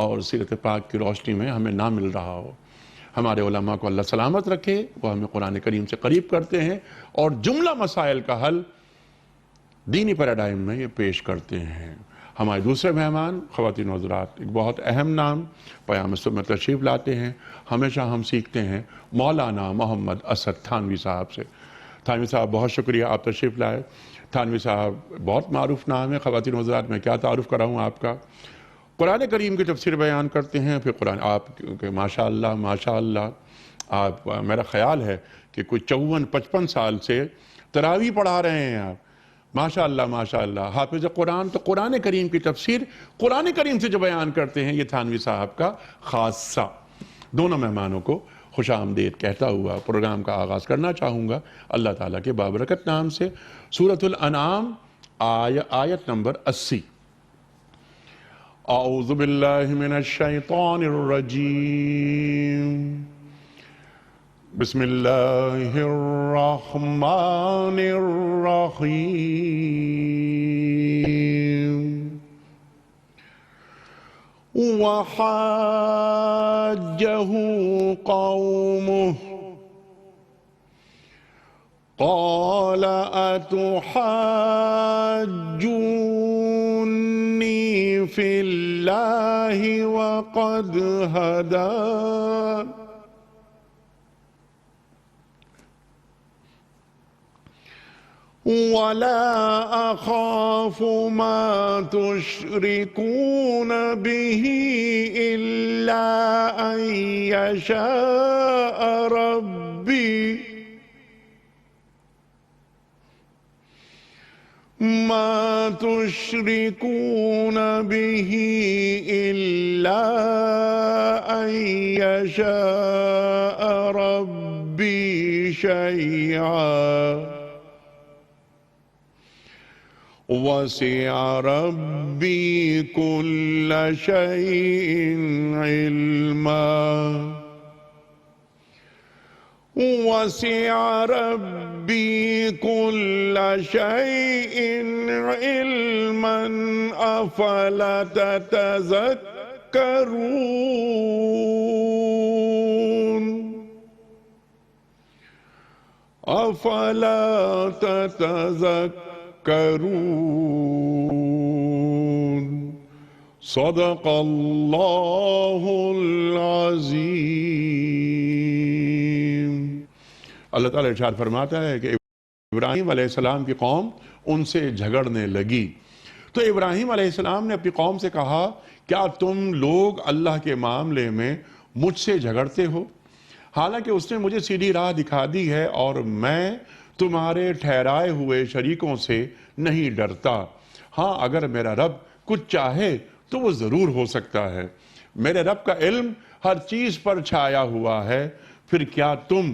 اور سیرت پاک کی روشنی میں ہمیں نہ مل رہا ہو۔ ہمارے علماء کو اللہ سلامت رکھے، وہ ہمیں قرآن کریم سے قریب کرتے ہیں اور جملہ مسائل کا حل دینی پیراڈائم میں یہ پیش کرتے ہیں۔ ہمارے دوسرے مہمان خواتین و حضرات، ایک بہت اہم نام پیام صبح میں تشریف لاتے ہیں۔ ہمیشہ ہم سیکھتے ہیں مولانا محمد اسد تھانوی صاحب سے۔ تھانوی صاحب بہت شکریہ، آپ تشریف لائے۔ تھانوی صاحب بہت معروف نام ہے خواتین و حضرات، میں کیا تعارف کراؤں آپ کا۔ قرآن کریم کی تفسیر بیان کرتے ہیں، پھر قرآن آپ ماشاءاللہ آپ، میرا خیال ہے کہ کوئی 54-55 سال سے تراویح پڑھا رہے ہیں آپ، ماشاءاللہ حافظ قرآن۔ تو قرآن کریم کی تفسیر قرآن کریم سے جو بیان کرتے ہیں، یہ تھانوی صاحب کا خاصہ۔ دونوں مہمانوں کو خوش آمدید کہتا ہوا پروگرام کا آغاز کرنا چاہوں گا اللہ تعالیٰ کے بابرکت نام سے۔ سورۃ الانعام آیت نمبر 80۔ اعوذ باللہ من الشیطان الرجیم، بسم اللہ الرحمن الرحیم۔ وحاجه قومه قال أتحاجوني في الله وقد هدان ولا أخاف ما تشركون به إلا أن يشاء ربي ما تشركون به إلا أن يشاء ربي شيئا وسع ربي كل شيء علما وسع ربي كل شيء علما أفلا تتذكرون أفلا تتذكرون صدق اللہ العظیم۔ اللہ تعالیٰ ارشاد فرماتا ہے کہ ابراہیم علیہ السلام کی قوم ان سے جھگڑنے لگی، تو ابراہیم علیہ السلام نے اپنی قوم سے کہا کیا تم لوگ اللہ کے معاملے میں مجھ سے جھگڑتے ہو؟ حالانکہ اس نے مجھے سیدھی راہ دکھا دی ہے اور میں تمہارے ٹھہرائے ہوئے شریکوں سے نہیں ڈرتا۔ ہاں اگر میرا رب کچھ چاہے تو وہ ضرور ہو سکتا ہے، میرے رب کا علم ہر چیز پر چھایا ہوا ہے، پھر کیا تم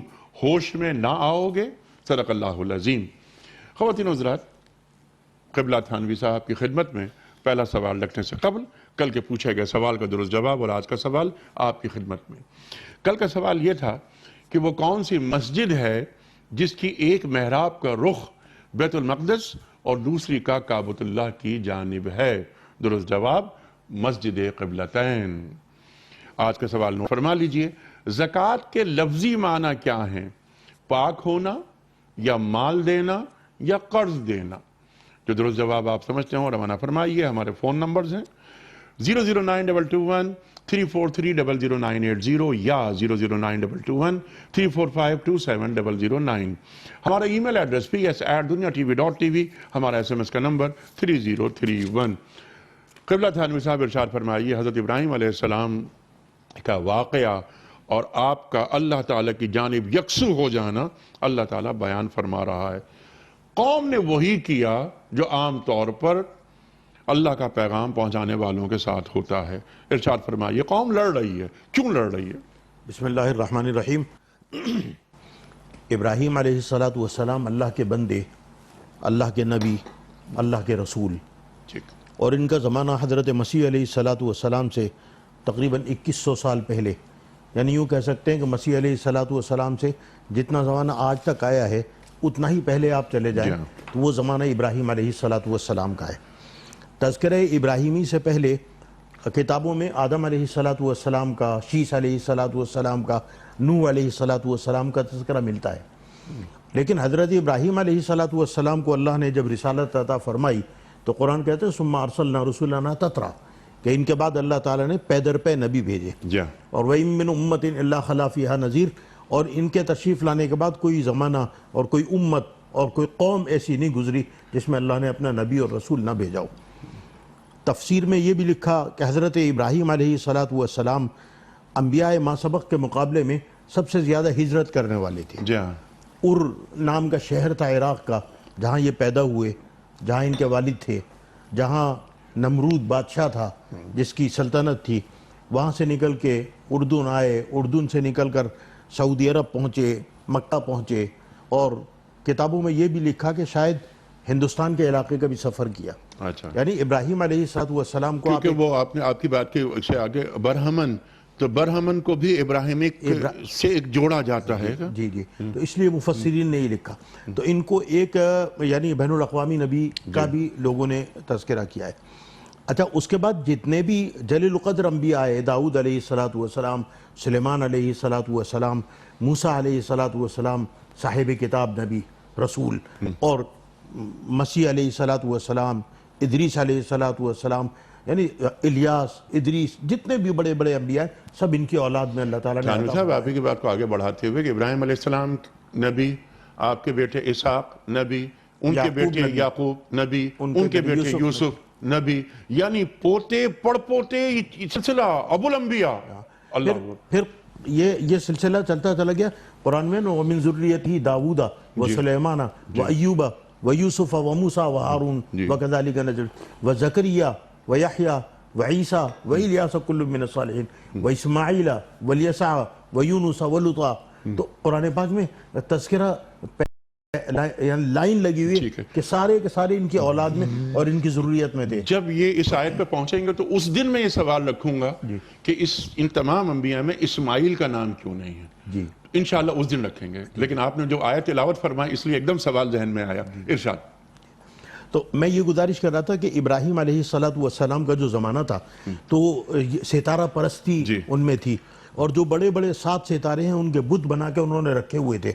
ہوش میں نہ آؤ گے؟ صدق اللہ العظیم۔ خواتین و حضرات، قبلہ تھانوی صاحب کی خدمت میں پہلا سوال رکھنے سے قبل کل کے پوچھے گئے سوال کا درست جواب اور آج کا سوال آپ کی خدمت میں۔ کل کا سوال یہ تھا کہ وہ کون سی مسجد ہے جس کی ایک محراب کا رخ بیت المقدس اور دوسری کا کعبۃ اللہ کی جانب ہے؟ درست جواب مسجد قبلتین۔ آج کا سوال نوٹ فرما لیجئے، زکوٰۃ کے لفظی معنی کیا ہیں؟ پاک ہونا یا مال دینا یا قرض دینا؟ جو درست جواب آپ سمجھتے ہوں روانہ فرمائیے۔ ہمارے فون نمبرز ہیں 009221030300980 یا 0092213452700 ہمارا ای میل ایڈریس ps@duniatv.tv، ہمارا SMS کا نمبر 3031۔ قبلہ تھانوی صاحب ارشاد فرمائیے، حضرت ابراہیم علیہ السلام کا واقعہ اور آپ کا اللہ تعالیٰ کی جانب یکسو ہو جانا اللہ تعالیٰ بیان فرما رہا ہے۔ قوم نے وہی کیا جو عام طور پر اللہ کا پیغام پہنچانے والوں کے ساتھ ہوتا ہے۔ ارشاد فرمائیے قوم لڑ رہی ہے، کیوں لڑ رہی ہے؟ بسم اللہ الرحمن الرحیم۔ ابراہیم علیہ السلام اللہ کے بندے، اللہ کے نبی، اللہ کے رسول، اور ان کا زمانہ حضرت مسیح علیہ السلام سے تقریباً 2100 سال پہلے، یعنی یوں کہہ سکتے ہیں کہ مسیح علیہ السلام سے جتنا زمانہ آج تک آیا ہے اتنا ہی پہلے آپ چلے جائیں تو وہ زمانہ ابراہیم علیہ السلام کا ہے۔ تذکرہ ابراہیمی سے پہلے کتابوں میں آدم علیہ السلام کا، شیس علیہ السلام کا، نوح علیہ السلام کا تذکرہ ملتا ہے، لیکن حضرت ابراہیم علیہ السلام کو اللہ نے جب رسالت عطا فرمائی تو قرآن کہتے ہیں ثم ارسلنا رسلنا تترا، کہ ان کے بعد اللہ تعالیٰ نے پے در پے نبی بھیجے، اور وَإِن مِّنْ أُمَّةٍ إِلَّا خَلَا فِيهَا نَذِيرٌ، اور ان کے تشریف لانے کے بعد کوئی زمانہ اور کوئی امت اور کوئی قوم ایسی نہیں گزری جس میں اللہ نے اپنا نبی اور رسول نہ بھیجا ہو۔ تفسیر میں یہ بھی لکھا کہ حضرت ابراہیم علیہ السلام انبیاء ما سبق کے مقابلے میں سب سے زیادہ ہجرت کرنے والے تھے۔ ار نام کا شہر تھا عراق کا، جہاں یہ پیدا ہوئے، جہاں ان کے والد تھے، جہاں نمرود بادشاہ تھا جس کی سلطنت تھی، وہاں سے نکل کے اردن آئے، اردن سے نکل کر سعودی عرب پہنچے، مکہ پہنچے، اور کتابوں میں یہ بھی لکھا کہ شاید ہندوستان کے علاقے کا بھی سفر کیا۔ یعنی ابراہیم علیہ السلام کو کیونکہ وہ آپ کی بات سے آگے برہمن، تو برہمن کو بھی ابراہیمک سے ایک جوڑا جاتا ہے۔ جی جی، تو اس لیے مفسرین نے یہ لکھا، تو ان کو ایک یعنی بین الاقوامی نبی کا بھی لوگوں نے تذکرہ کیا ہے۔ اچھا، اس کے بعد جتنے بھی جلیل القدر انبیاء آئے، داؤد علیہ السلام، سلیمان علیہ السلام، موسیٰ علیہ السلام، صاحب کتاب نبی رسول، اور مسیح علیہ السلام، ادریس علیہ السلام، یعنی الیاس، ادریس، جتنے بھی بڑے بڑے انبیاء ہیں سب ان کی اولاد میں اللہ تعالیٰ نے چانو صاحب آپ کی بات کو آگے بڑھاتے ہوئے کہ ابراہیم علیہ السلام نبی، آپ کے بیٹے اسحاق نبی، ان کے بیٹے یعقوب نبی، ان کے بیٹے یوسف نبی، یعنی پوتے پڑ پوتے سلسلہ ابو الانبیاء۔ پھر یہ سلسلہ چلتا چلا گیا قرآن میں، وَمِن ذُرِّيَّتِهِ داؤد وسلیمان وایوب ویوسف وموسیٰ وہارون وکذالک نجزی وزکریا ویحییٰ وعیسیٰ وإلیاس کل من الصالحین واسماعیل والیسع ویونس ولوطا۔ تو قرآن پاک میں تذکرہ لائن لگی ہوئی ہے کہ سارے کے سارے ان کی اولاد میں اور ان کی ضروریت میں تھے۔ جب یہ اس آیت پہ پہنچیں گے تو اس دن میں یہ سوال رکھوں گا کہ ان تمام انبیاء میں اسماعیل کا نام کیوں نہیں ہے؟ جی انشاءاللہ اس دن رکھیں گے، لیکن آپ نے جو آیت تلاوت فرمائی اس لیے ایک دم سوال ذہن میں آیا۔ ارشاد۔ تو میں یہ گزارش کر رہا تھا کہ ابراہیم علیہ السلام کا جو زمانہ تھا تو ستارہ پرستی ان میں تھی، اور جو بڑے بڑے 7 ستارے ہیں ان کے بت بنا کے انہوں نے رکھے ہوئے تھے،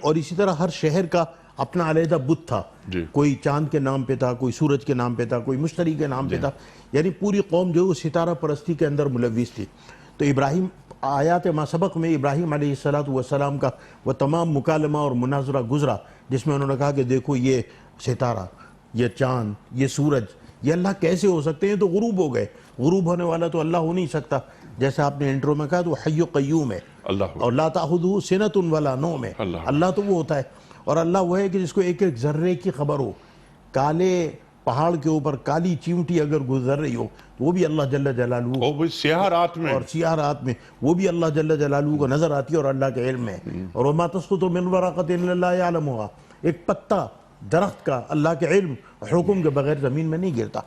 اور اسی طرح ہر شہر کا اپنا علیحدہ بت تھا، کوئی چاند کے نام پہ تھا، کوئی سورج کے نام پہ تھا، کوئی مشتری کے نام پہ تھا، یعنی پوری قوم جو ستارہ پرستی کے اندر ملوث تھی۔ تو ابراہیم، آیات ما سبق میں ابراہیم علیہ السلام کا وہ تمام مکالمہ اور مناظرہ گزرا جس میں انہوں نے کہا کہ دیکھو یہ ستارہ، یہ چاند، یہ سورج، یہ اللہ کیسے ہو سکتے ہیں؟ تو غروب ہو گئے، غروب ہونے والا تو اللہ ہو نہیں سکتا، جیسے آپ نے انٹرو میں کہا تو حی و قیوم ہے، اور لا تأخذہ سنۃ ولا نوم ہے۔ اللہ تو وہ ہوتا ہے، اور اللہ وہ ہے کہ جس کو ایک ایک ذرے کی خبر ہو، کالے پہاڑ کے اوپر کالی چیونٹی اگر گزر رہی ہو تو وہ بھی اللہ جل جلالہ، اور سیاہ رات میں، اور سیاہ رات میں وہ بھی اللہ جل جلالہ کو نظر آتی ہے اور اللہ کے علم میں۔ اور وما تسقط من ورقۃ الا اللہ یعلمھا، ایک پتا درخت کا اللہ کے علم حکم کے بغیر زمین میں نہیں گرتا۔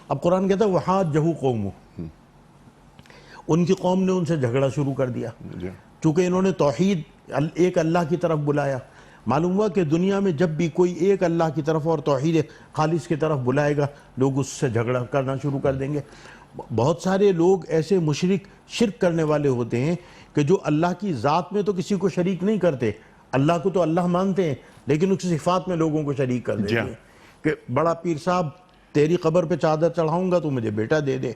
اب قرآن کہتا ہے وحاجہ قومہ، ان کی قوم نے ان سے جھگڑا شروع کر دیا، چونکہ انہوں نے توحید، ایک اللہ کی طرف بلایا۔ معلوم ہوا کہ دنیا میں جب بھی کوئی ایک اللہ کی طرف اور توحید خالص کی طرف بلائے گا لوگ اس سے جھگڑا کرنا شروع کر دیں گے۔ بہت سارے لوگ ایسے مشرک، شرک کرنے والے ہوتے ہیں کہ جو اللہ کی ذات میں تو کسی کو شریک نہیں کرتے، اللہ کو تو اللہ مانتے ہیں لیکن اس کی صفات میں لوگوں کو شریک کر دیتے ہیں کہ بڑا پیر صاحب تیری قبر پہ چادر چڑھاؤں گا تو مجھے بیٹا دے دے،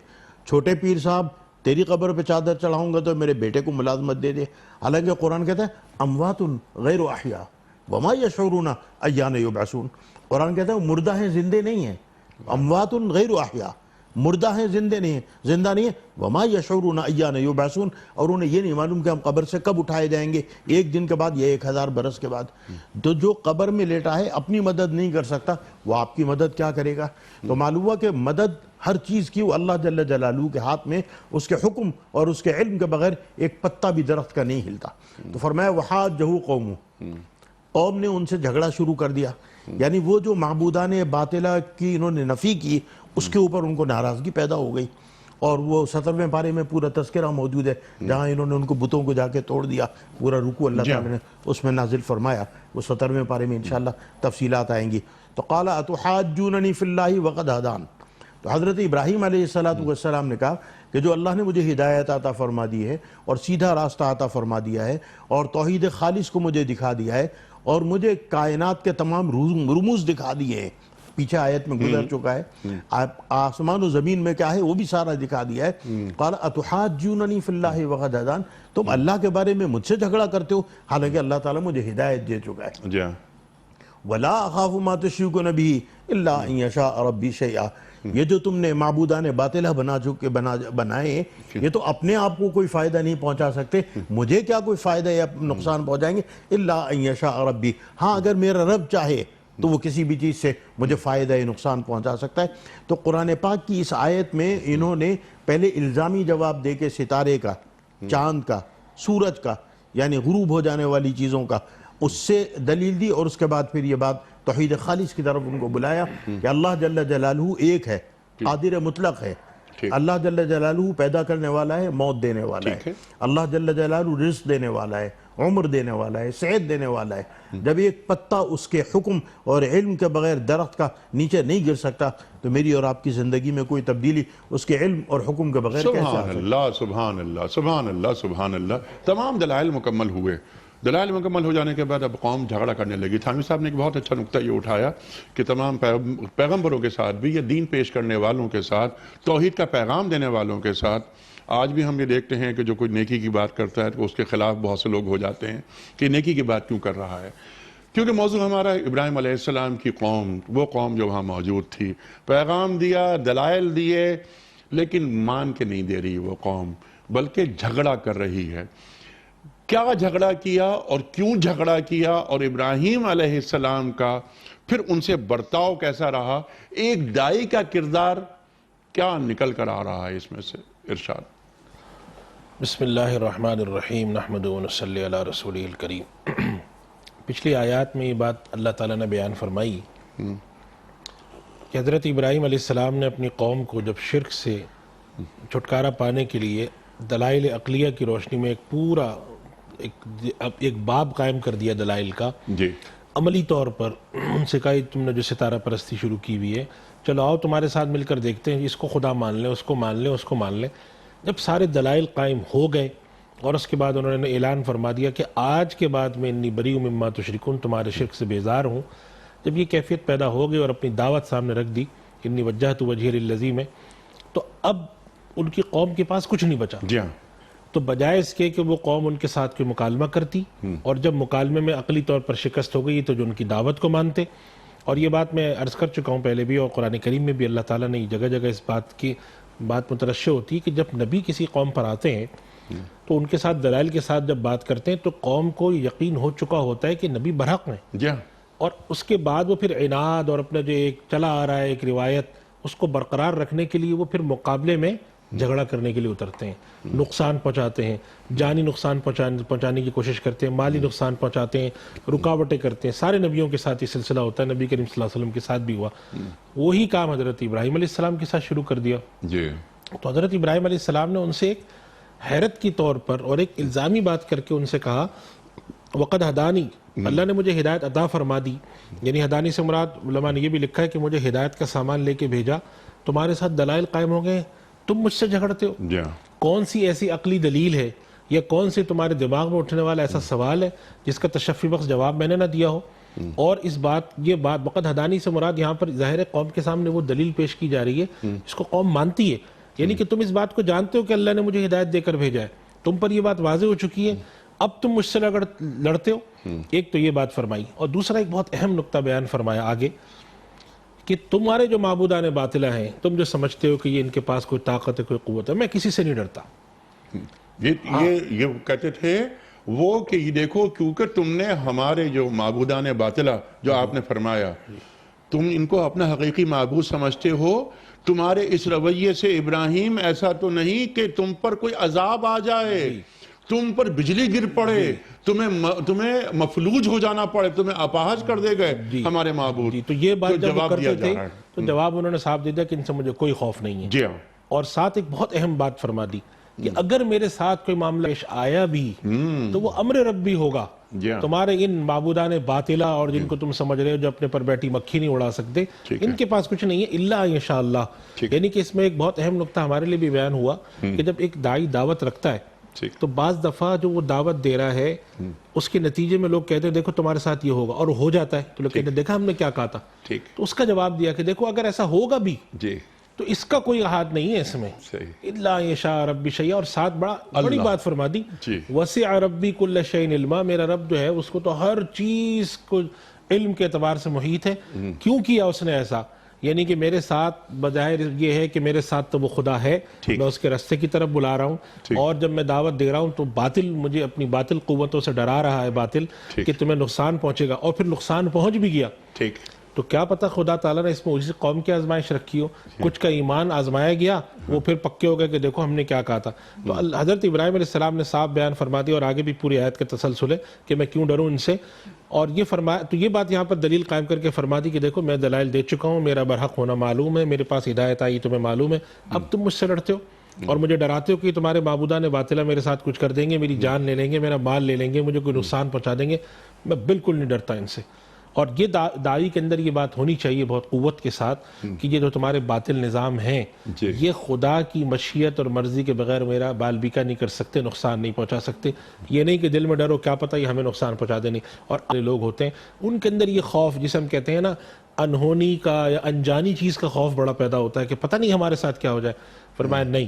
چھوٹے پیر صاحب تیری قبر پہ چادر چڑھاؤں گا تو میرے بیٹے کو ملازمت دے دے۔ حالانکہ قرآن کہتا ہے اموات غیر احیاء وما یشعرون ایان یبعثون، قرآن کہتا ہے مردہ ہیں زندے نہیں ہیں، اموات غیر احیاء، مردہ ہیں زندے نہیں ہیں، زندہ نہیں ہیں، وما یشعرون ایان یبعثون، اور انہیں یہ نہیں معلوم کہ ہم قبر سے کب اٹھائے جائیں گے، ایک دن کے بعد یا 1000 برس کے بعد۔ تو جو قبر میں لیٹا ہے اپنی مدد نہیں کر سکتا، وہ آپ کی مدد کیا کرے گا؟ تو معلوم ہوا کہ مدد ہر چیز کی وہ اللہ جل جلالہ کے ہاتھ میں، اس کے حکم اور اس کے علم کے بغیر ایک پتا بھی درخت کا نہیں ہلتا۔ تو فرمایا وحاجہ قوم، قوم نے ان سے جھگڑا شروع کر دیا، یعنی وہ جو معبودان باطلہ کی انہوں نے نفی کی اس کے اوپر ان کو ناراضگی پیدا ہو گئی، اور وہ 17ویں پارے میں پورا تذکرہ موجود ہے جہاں انہوں نے ان کو بتوں کو جا کے توڑ دیا، پورا رکوع اللہ تعالی نے اس میں نازل فرمایا، وہ 17ویں پارے میں انشاءاللہ تفصیلات آئیں گی۔ تو قال اتحاجوننی فی اللہ وقد ہدان، تو حضرت ابراہیم علیہ السلام نے کہا کہ جو اللہ نے مجھے ہدایت عطا فرما دی ہے اور سیدھا راستہ عطا فرما دیا ہے اور توحید خالص کو مجھے دکھا دیا ہے اور مجھے کائنات کے تمام رموز دکھا دیے ہیں، پیچھے آیت میں گزر چکا ہے، آسمان و زمین میں کیا ہے وہ بھی سارا دکھا دیا ہے۔ قال اتحاجوننی فی اللہ وقد ہدان، تم اللہ کے بارے میں مجھ سے جھگڑا کرتے ہو حالانکہ اللہ تعالیٰ مجھے ہدایت دے چکا ہے۔ جی وَلَا أَخَافُ مَا تُشْرِكُونَ بِهِ إِلَّا أَن يَشَاءَ رَبِّي شَيْئًا، یہ جو تم نے معبودان باطلہ بنائے یہ تو اپنے آپ کو کوئی فائدہ نہیں پہنچا سکتے، مجھے کیا کوئی فائدہ یا نقصان پہنچائیں گے؟ إِلَّا أَن يَشَاءَ رَبِّي، ہاں اگر میرا رب چاہے تو وہ کسی بھی چیز سے مجھے فائدہ یا نقصان پہنچا سکتا ہے۔ تو قرآن پاک کی اس آیت میں انہوں نے پہلے الزامی جواب دے کے ستارے کا، چاند کا، سورج کا، یعنی غروب ہو جانے والی چیزوں کا، اس سے دلیل دی، اور اس کے بعد پھر یہ بات توحید خالص کی طرف ان کو بلایا کہ اللہ جل جلالہ ایک ہے، قادر مطلق ہے، اللہ جل جلالہ پیدا کرنے والا ہے، موت دینے والا ہے، اللہ جل جلالہ رزق دینے والا ہے، عمر دینے والا ہے، صحت دینے والا ہے۔ جب ایک پتا اس کے حکم اور علم کے بغیر درخت کا نیچے نہیں گر سکتا تو میری اور آپ کی زندگی میں کوئی تبدیلی اس کے علم اور حکم کے بغیر کیسے آ سبحان سکتی؟ اللہ سبحان اللہ سبحان اللہ سبحان اللہ۔ تمام دلائل مکمل ہوئے، دلائل مکمل ہو جانے کے بعد اب قوم جھگڑا کرنے لگی۔ تھانوی صاحب نے ایک بہت اچھا نقطہ یہ اٹھایا کہ تمام پیغمبروں کے ساتھ بھی، یہ دین پیش کرنے والوں کے ساتھ، توحید کا پیغام دینے والوں کے ساتھ، آج بھی ہم یہ دیکھتے ہیں کہ جو کوئی نیکی کی بات کرتا ہے تو اس کے خلاف بہت سے لوگ ہو جاتے ہیں کہ نیکی کی بات کیوں کر رہا ہے، کیونکہ موضوع ہمارا ابراہیم علیہ السلام کی قوم، وہ قوم جو وہاں موجود تھی، پیغام دیا، دلائل دیے، لیکن مان کے نہیں دے رہی وہ قوم، بلکہ جھگڑا کر رہی ہے۔ کیا جھگڑا کیا اور کیوں جھگڑا کیا، اور ابراہیم علیہ السلام کا پھر ان سے برتاؤ کیسا رہا، ایک داعی کا کردار کیا نکل کر آ رہا ہے اس میں سے؟ ارشاد۔ بسم اللہ الرحمن الرحیم، نحمدہ و نصلی علی رسولہ الکریم۔ پچھلی آیات میں یہ بات اللہ تعالیٰ نے بیان فرمائی کہ حضرت ابراہیم علیہ السلام نے اپنی قوم کو جب شرک سے چھٹکارا پانے کے لیے دلائل عقلیہ کی روشنی میں ایک پورا ایک باب قائم کر دیا دلائل کا، جی عملی طور پر ان سے کہا تم نے جو ستارہ پرستی شروع کی ہوئی ہے، چلو آؤ تمہارے ساتھ مل کر دیکھتے ہیں، اس کو خدا مان لیں، اس کو مان لیں، اس کو مان لیں۔ جب سارے دلائل قائم ہو گئے اور اس کے بعد انہوں نے اعلان فرما دیا کہ آج کے بعد میں انی بریء مما تشرکون، تمہارے شرک سے بیزار ہوں، جب یہ کیفیت پیدا ہو گئی اور اپنی دعوت سامنے رکھ دی، انی وجہت وجہی للذی میں، تو اب ان کی قوم کے پاس کچھ نہیں بچا۔ جی ہاں، تو بجائے اس کے کہ وہ قوم ان کے ساتھ کوئی مکالمہ کرتی اور جب مکالمے میں عقلی طور پر شکست ہو گئی تو جو ان کی دعوت کو مانتے، اور یہ بات میں عرض کر چکا ہوں پہلے بھی، اور قرآن کریم میں بھی اللہ تعالیٰ نے جگہ جگہ اس بات کی بات مترشح ہوتی ہے کہ جب نبی کسی قوم پر آتے ہیں تو ان کے ساتھ دلائل کے ساتھ جب بات کرتے ہیں تو قوم کو یقین ہو چکا ہوتا ہے کہ نبی برحق ہیں، جی ہاں، اور اس کے بعد وہ پھر عناد اور اپنا جو ایک چلا آ رہا ہے ایک روایت اس کو برقرار رکھنے کے لیے وہ پھر مقابلے میں جھگڑا کرنے کے لیے اترتے ہیں، نقصان پہنچاتے ہیں، جانی نقصان پہنچانے کی کوشش کرتے ہیں، مالی نقصان پہنچاتے ہیں، رکاوٹیں کرتے ہیں۔ سارے نبیوں کے ساتھ یہ سلسلہ ہوتا ہے، نبی کریم صلی اللہ علیہ وسلم کے ساتھ بھی ہوا۔ وہی کام حضرت ابراہیم علیہ السلام کے ساتھ شروع کر دیا۔ جی تو حضرت ابراہیم علیہ السلام نے ان سے ایک حیرت کی طور پر اور ایک الزامی بات کر کے ان سے کہا وقد ہدانی، اللہ نے مجھے ہدایت عطا فرما دی، یعنی ہدانی سے مراد علماء نے یہ بھی لکھا ہے کہ مجھے ہدایت کا سامان لے کے بھیجا، تمہارے ساتھ دلائل قائم ہو گئے، تم مجھ سے جھگڑتے ہو، جی ہاں، کون سی ایسی عقلی دلیل ہے یا کون سی تمہارے دماغ میں اٹھنے والا ایسا سوال ہے جس کا تشفی بخش جواب میں نے نہ دیا ہو؟ اور یہ بات وقد ہدانی سے مراد یہاں پر ظاہر ہے قوم کے سامنے وہ دلیل پیش کی جا رہی ہے جس کو قوم مانتی ہے، یعنی کہ تم اس بات کو جانتے ہو کہ اللہ نے مجھے ہدایت دے کر بھیجا ہے، تم پر یہ بات واضح ہو چکی ہے، اب تم مجھ سے لڑتے ہو۔ ایک تو یہ بات فرمائی، اور دوسرا ایک بہت اہم نقطہ بیان فرمایا آگے کہ تمہارے جو معبودان باطلہ ہیں، تم جو سمجھتے ہو کہ یہ ان کے پاس کوئی طاقت ہے، کوئی قوت ہے، میں کسی سے نہیں ڈرتا۔ یہ کہتے تھے وہ کہ یہ دیکھو، کیونکہ تم نے ہمارے جو معبودان باطلہ جو آپ نے فرمایا، تم ان کو اپنا حقیقی معبود سمجھتے ہو، تمہارے اس رویے سے ابراہیم ایسا تو نہیں کہ تم پر کوئی عذاب آ جائے، تم پر بجلی گر پڑے، تمہیں مفلوج ہو جانا پڑے، تمہیں اپاہج کر دے گئے ہمارے معبود۔ تو یہ بات جب وہ کرتے تھے رہا ہے۔ تو جواب انہوں نے صاف دے دیا کہ ان سے مجھے کوئی خوف نہیں ہے۔ جی ہاں، اور ساتھ ایک بہت اہم بات فرما دی کہ اگر میرے ساتھ کوئی معاملہ پیش آیا بھی تو وہ امر ربی ہوگا. تمہارے ان معبودان باطلہ اور جن کو تم سمجھ رہے ہو جو اپنے پر بیٹھی مکھی نہیں اڑا سکتے, ان کے پاس کچھ نہیں ہے الا انشاءاللہ. یعنی کہ اس میں ایک بہت اہم نقطہ ہمارے لیے بھی بیان ہوا کہ جب ایک داعی دعوت رکھتا ہے تو بعض دفعہ جو وہ دعوت دے رہا ہے اس کے نتیجے میں لوگ کہتے ہیں دیکھو تمہارے ساتھ یہ ہوگا, اور ہو جاتا ہے تو لوگ کہتے ہیں دیکھا ہم نے کیا کہا تھا. تو اس کا جواب دیا کہ دیکھو اگر ایسا ہوگا بھی تو اس کا کوئی احاطہ نہیں ہے اس میں, الا یشاء ربی شیئا. اور ساتھ بڑی بات فرما دی, وسع ربی کل شیء علما, میرا رب جو ہے اس کو تو ہر چیز کو علم کے اعتبار سے محیط ہے. کیوں کیا اس نے ایسا؟ یعنی کہ میرے ساتھ بظاہر یہ ہے کہ میرے ساتھ تو وہ خدا ہے, میں اس کے راستے کی طرف بلا رہا ہوں, اور جب میں دعوت دے رہا ہوں تو باطل مجھے اپنی باطل قوتوں سے ڈرا رہا ہے باطل کہ تمہیں نقصان پہنچے گا, اور پھر نقصان پہنچ بھی گیا. تو کیا پتہ خدا تعالیٰ نے اس میں اسی قوم کی آزمائش رکھی ہو, کچھ کا ایمان آزمایا گیا وہ پھر پکے ہو گئے کہ دیکھو ہم نے کیا کہا تھا. تو حضرت ابراہیم علیہ السلام نے صاف بیان فرما دیا, اور آگے بھی پوری آیت کا تسلسل ہے کہ میں کیوں ڈروں ان سے. اور یہ فرمایا, تو یہ بات یہاں پر دلیل قائم کر کے فرما دی کہ دیکھو میں دلائل دے چکا ہوں, میرا برحق ہونا معلوم ہے, میرے پاس ہدایت آئی تمہیں معلوم ہے, اب تم مجھ سے لڑتے ہو اور مجھے ڈراتے ہو کہ تمہارے معبودان باطلہ میرے ساتھ کچھ کر دیں گے, میری جان لے لیں گے, میرا مال لے لیں گے, مجھے کوئی نقصان پہنچا دیں گے. میں بالکل نہیں ڈرتا ان سے. اور یہ داعی کے اندر یہ بات ہونی چاہیے بہت قوت کے ساتھ کہ یہ جو تمہارے باطل نظام ہیں یہ خدا کی مشیت اور مرضی کے بغیر میرا بال بیکا نہیں کر سکتے, نقصان نہیں پہنچا سکتے. یہ نہیں کہ دل میں ڈرو کیا پتہ یہ ہمیں نقصان پہنچا دیں. اور لوگ ہوتے ہیں ان کے اندر یہ خوف جسے ہم کہتے ہیں نا انہونی کا یا انجانی چیز کا خوف بڑا پیدا ہوتا ہے کہ پتہ نہیں ہمارے ساتھ کیا ہو جائے. فرمایا نہیں,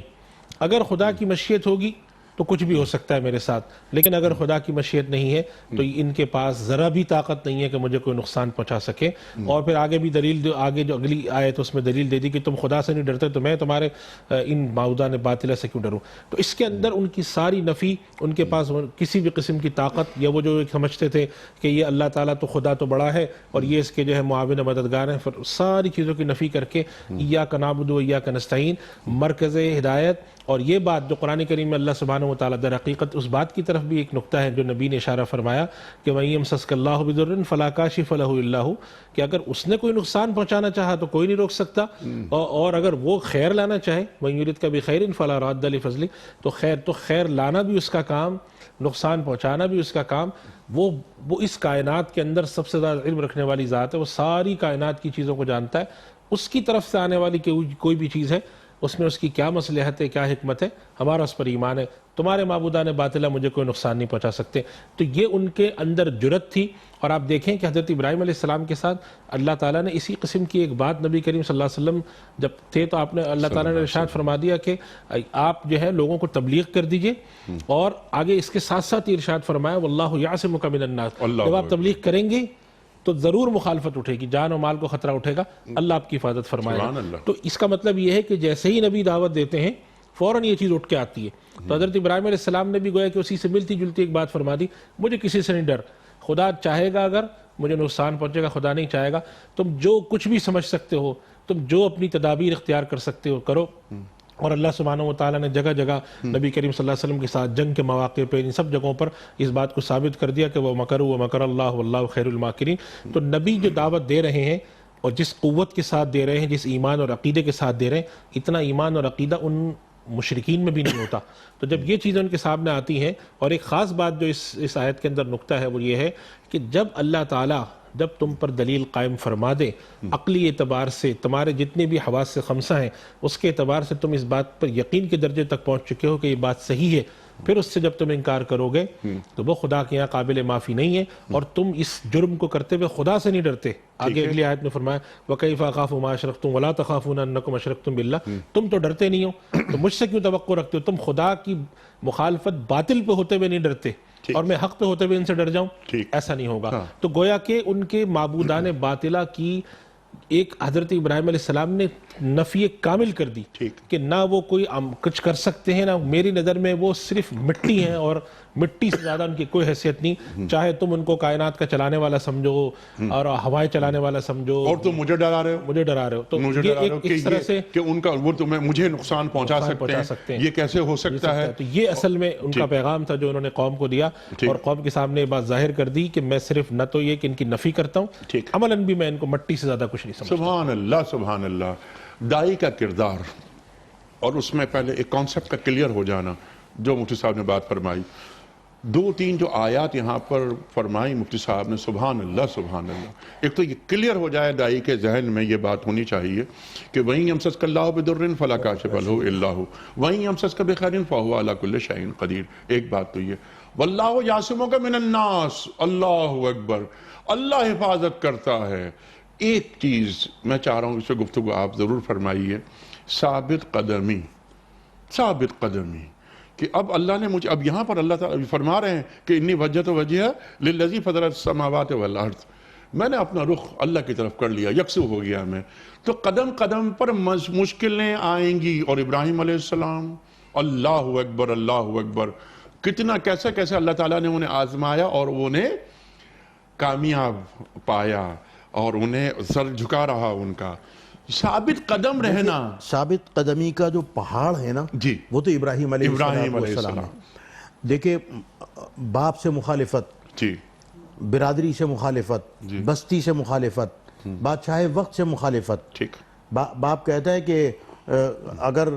اگر خدا کی مشیت ہوگی تو کچھ بھی ہو سکتا ہے میرے ساتھ, لیکن اگر خدا کی مشیت نہیں ہے تو ان کے پاس ذرا بھی طاقت نہیں ہے کہ مجھے کوئی نقصان پہنچا سکے. اور پھر آگے بھی دلیل, آگے جو اگلی آیت اس میں دلیل دے دی کہ تم خدا سے نہیں ڈرتے تو میں تمہارے ان معبودان باطلہ سے کیوں ڈروں. تو اس کے اندر ان کی ساری نفی, ان کے پاس کسی بھی قسم کی طاقت, یا وہ جو سمجھتے تھے کہ یہ اللہ تعالیٰ تو خدا تو بڑا ہے اور یہ اس کے جو ہے معاون مددگار ہیں, ساری چیزوں کی نفی کر کے ایاک نعبد و ایاک نستعین, مرکز ہدایت. اور یہ بات جو قرآن کریم میں اللہ سبحانہ و تعالیٰ در حقیقت اس بات کی طرف بھی ایک نقطہ ہے جو نبی نے اشارہ فرمایا کہ وَإِن يَمْسَسْكَ اللَّهُ بِضُرٍّ فَلَا كَاشِفَ لَهُ إِلَّا هُوَ, کہ اگر اس نے کوئی نقصان پہنچانا چاہا تو کوئی نہیں روک سکتا, اور اگر وہ خیر لانا چاہے وَإِن يُرِدْكَ بِخَيْرٍ فَلَا رَادَّ لِفَضْلِهِ, تو خیر لانا بھی اس کا کام, نقصان پہنچانا بھی اس کا کام. وہ اس کائنات کے اندر سب سے زیادہ علم رکھنے والی ذات ہے, وہ ساری کائنات کی چیزوں کو جانتا ہے. اس کی طرف سے آنے والی کوئی بھی چیز ہے اس میں اس کی کیا مصلحت ہے, کیا حکمت ہے, ہمارا اس پر ایمان ہے. تمہارے معبودان باطلہ مجھے کوئی نقصان نہیں پہنچا سکتے. تو یہ ان کے اندر جرت تھی. اور آپ دیکھیں کہ حضرت ابراہیم علیہ السلام کے ساتھ اللہ تعالیٰ نے اسی قسم کی ایک بات نبی کریم صلی اللہ علیہ وسلم جب تھے تو آپ نے اللہ تعالیٰ نے ارشاد فرما دیا کہ آپ جو ہے لوگوں کو تبلیغ کر دیجئے, اور آگے اس کے ساتھ ساتھ یہ ارشاد فرمایا واللہ یعصمک من الناس, جب آپ تبلیغ کریں گے تو ضرور مخالفت اٹھے گی, جان و مال کو خطرہ اٹھے گا, اللہ آپ کی حفاظت فرمائے گا. تو اس کا مطلب یہ ہے کہ جیسے ہی نبی دعوت دیتے ہیں فوراً یہ چیز اٹھ کے آتی ہے. تو حضرت ابراہیم علیہ السلام نے بھی گویا کہ اسی سے ملتی جلتی ایک بات فرما دی, مجھے کسی سے نہیں ڈر, خدا چاہے گا اگر مجھے نقصان پہنچے گا, خدا نہیں چاہے گا تم جو کچھ بھی سمجھ سکتے ہو, تم جو اپنی تدابیر اختیار کر سکتے ہو کرو. اور اللہ سبحانہ و تعالیٰ نے جگہ جگہ نبی کریم صلی اللہ علیہ وسلم کے ساتھ جنگ کے مواقع پہ ان سب جگہوں پر اس بات کو ثابت کر دیا کہ وہ مکروا ومکر اللہ واللہ خیر الماکرین. تو نبی جو دعوت دے رہے ہیں اور جس قوت کے ساتھ دے رہے ہیں, جس ایمان اور عقیدے کے ساتھ دے رہے ہیں, اتنا ایمان اور عقیدہ ان مشرکین میں بھی نہیں ہوتا. تو جب یہ چیزیں ان کے سامنے آتی ہیں, اور ایک خاص بات جو اس آیت کے اندر نقطہ ہے وہ یہ ہے کہ جب اللہ تعالیٰ جب تم پر دلیل قائم فرما دے عقلی اعتبار سے, تمہارے جتنے بھی حواس سے خمسہ ہیں اس کے اعتبار سے تم اس بات پر یقین کے درجے تک پہنچ چکے ہو کہ یہ بات صحیح ہے, پھر اس سے جب تم انکار کرو گے تو وہ خدا کے یہاں قابل معافی نہیں ہے. اور تم اس جرم کو کرتے ہوئے خدا سے نہیں ڈرتے. آگے اگلی آیت میں فرمایا وَكَيْفَ أَخَافُ مَا أَشْرَكْتُمْ وَلَا تَخَافُونَ أَنَّكُمْ أَشْرَكْتُمْ بِاللَّهِ, تم تو ڈرتے نہیں ہو تو مجھ سے کیوں توقع رکھتے ہو, تم خدا کی مخالفت باطل پہ ہوتے ہوئے نہیں ڈرتے اور میں حق پہ ہوتے ہوئے ان سے ڈر جاؤں, ایسا نہیں ہوگا. تو گویا کہ ان کے معبودان باطلہ کی ایک حضرت ابراہیم علیہ السلام نے نفی کامل کر دی کہ نہ وہ کوئی کچھ کر سکتے ہیں, نہ میری نظر میں وہ صرف مٹی ہیں اور مٹی سے زیادہ ان کی کوئی حیثیت نہیں. چاہے تم ان کو کائنات کا چلانے والا سمجھو اور ہوائیں چلانے والا سمجھو, اور تم مجھے ڈرا رہے ہو, تو یہ اس طرح سے کہ ان کا وہ تمہیں مجھے نقصان پہنچا سکتے ہیں, یہ کیسے ہو سکتا ہے. تو یہ اصل میں ان کا پیغام تھا جو انہوں نے قوم کو دیا, اور قوم کے سامنے یہ بات ظاہر کر دی کہ میں صرف نہ تو یہ کہ ان کی نفی کرتا ہوں, عملاً بھی میں ان کو مٹی سے زیادہ کچھ نہیں سمجھتا. سبحان اللہ. داعی کا کردار, اور اس میں پہلے ایک کانسیپٹ کا کلیئر ہو جانا جو مفتی صاحب نے بات فرمائی. 2-3 جو آیات یہاں پر فرمائی مفتی صاحب نے، سبحان اللہ سبحان اللہ. ایک تو یہ کلیئر ہو جائے دائی کے ذہن میں، یہ بات ہونی چاہیے کہ وَإِن يَمْسَسْكَ اللَّهُ بِضُرٍّ فَلَا كَاشِفَ لَهُ إِلَّا هُوَ وَإِن يَمْسَسْكَ بِخَيْرٍ فَهُوَ عَلَى كُلِّ شَيْءٍ قَدِيرٌ. ایک بات تو یہ وَاللَّهُ يَعْصِمُكَ مِنَ النَّاسِ. اللہ اکبر، اللہ حفاظت کرتا ہے. ایک چیز میں چاہ رہا ہوں اس پہ گفتگو آپ ضرور فرمائیے، ثابت قدمی. ثابت قدمی کہ اب اللہ نے مجھے، اب یہاں پر اللہ تعالیٰ فرما رہے ہیں کہ انی وجہت وجہہ للذی فطر السماوات والارض، میں نے اپنا رخ اللہ کی طرف کر لیا، یکسو ہو گیا میں. تو قدم قدم پر مشکلیں آئیں گی. اور ابراہیم علیہ السلام، اللہ اکبر اللہ اکبر، کتنا کیسے کیسے اللہ تعالیٰ نے انہیں آزمایا اور انہیں کامیاب پایا اور انہیں سر جھکا رہا ان کا. ثابت قدم رہنا. ثابت قدمی کا جو پہاڑ ہے نا جی، وہ تو ابراہیم علیہ ابراہیم علیہ السلام ہے. السلام. دیکھیں، باپ سے مخالفت، جی برادری سے مخالفت، بستی سے مخالفت، بادشاہ وقت سے مخالفت. ٹھیک. باپ کہتا ہے کہ اگر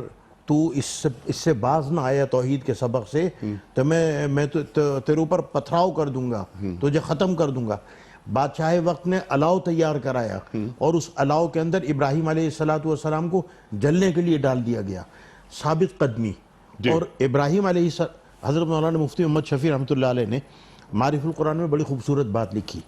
تو اس سے باز نہ آیا توحید کے سبق سے تو میں تیرے اوپر پتھراؤ کر دوں گا، تجھے ختم کر دوں گا. بادشاہ وقت نے الاؤ تیار کرایا اور اس الاؤ کے اندر ابراہیم علیہ السلام کو جلنے کے لیے ڈال دیا گیا. ثابت قدمی. اور ابراہیم علیہ حضرت مولانا مفتی محمد شفیع رحمۃ اللہ علیہ نے معارف القرآن میں بڑی خوبصورت بات لکھی.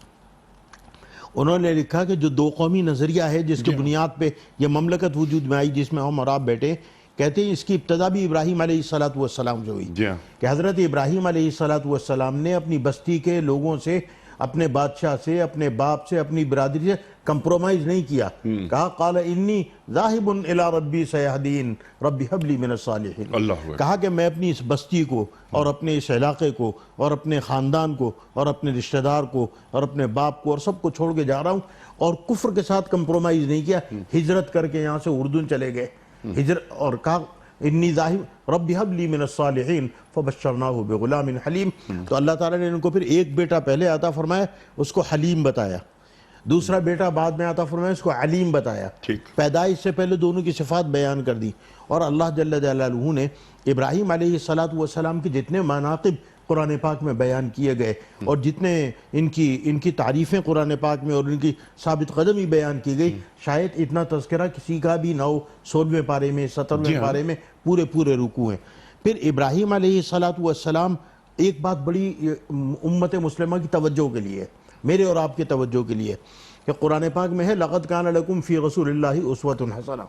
انہوں نے لکھا کہ جو دو قومی نظریہ ہے جس کی بنیاد پہ یہ مملکت وجود میں آئی جس میں ہم اور آپ بیٹھے، کہتے ہیں اس کی ابتدا بھی ابراہیم علیہ السلام سے ہوئی. کہ حضرت ابراہیم علیہ السلام نے اپنی بستی کے لوگوں سے، اپنے بادشاہ سے، اپنے باپ سے، اپنی برادری سے کمپرومائز نہیں کیا. کہا قال انی ذاہب الی ربی سیہدین ربی حب لی من الصالحین. کہا کہ میں اپنی اس بستی کو اور اپنے اس علاقے کو اور اپنے خاندان کو اور اپنے رشتہ دار کو اور اپنے باپ کو اور سب کو چھوڑ کے جا رہا ہوں، اور کفر کے ساتھ کمپرومائز نہیں کیا. ہجرت کر کے یہاں سے اردن چلے گئے ہجرت، اور کہا انی ذاہب ربی حب لی من الصالحین فبشرناہ بغلام حلیم. تو اللہ تعالیٰ نے ان کو پھر ایک بیٹا پہلے عطا فرمایا، اس کو حلیم بتایا. دوسرا بیٹا بعد میں عطا فرمایا، اس کو علیم بتایا. پیدائش سے پہلے دونوں کی صفات بیان کر دی. اور اللہ جل جلالہ نے ابراہیم علیہ السلام کے جتنے مناقب قرآن پاک میں بیان کیے گئے اور جتنے ان کی تعریفیں قرآن پاک میں اور ان کی ثابت قدمی بیان کی گئی، شاید اتنا تذکرہ کسی کا بھی نہ ہو. 16ویں پارے میں، 17ویں پارے میں پورے رکوع ہیں. پھر ابراہیم علیہ السلام، ایک بات بڑی امت مسلمہ کی توجہ کے لیے، میرے اور آپ کے توجہ کے لیے، کہ قرآن پاک میں ہے لَقَدْ كَانَ لَكُمْ فِي رَسُولِ اللَّهِ أُسْوَةٌ حَسَنَةٌ.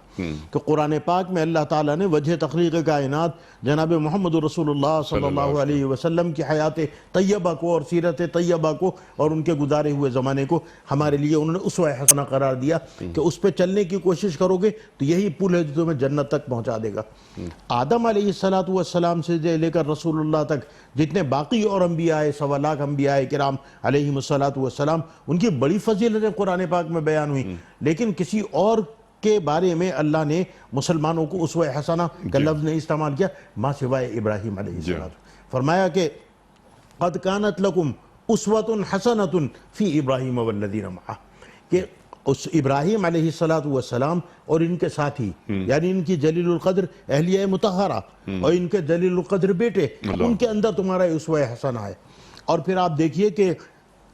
کہ قرآن پاک میں اللہ تعالیٰ نے وجہ تخلیق کائنات جناب محمد رسول اللہ صلی اللہ علیہ وسلم کی حیات طیبہ کو اور سیرت طیبہ کو اور ان کے گزارے ہوئے زمانے کو ہمارے لیے انہوں نے اسوہ حسنہ قرار دیا کہ اس پہ چلنے کی کوشش کرو گے تو یہی پل ہے جو تمہیں جنت تک پہنچا دے گا. آدم علیہ السلام سے لے کر رسول اللہ تک جتنے باقی اور انبیاء، 1.25 لاکھ انبیاء کرام علیہم السلام، ان کی بڑی فضیلتیں قرآن پاک میں بیان ہوئی. لیکن کسی اور کے بارے میں اللہ نے مسلمانوں کو اسوہ حسنہ کا لفظ نہیں استعمال کیا ماں سوائے ابراہیم علیہ السلام. فرمایا کہ قد کانت لکم اسوۃ حسنۃ فی ابراہیم والذین معہ، کہ اس ابراہیم علیہ السلام اور ان کے ساتھی، یعنی ان کی جلیل القدر اہلیہ مطہرہ اور ان کے جلیل القدر بیٹے، ان کے اندر تمہارا اسوہ حسنہ ہے. اور پھر آپ دیکھیے کہ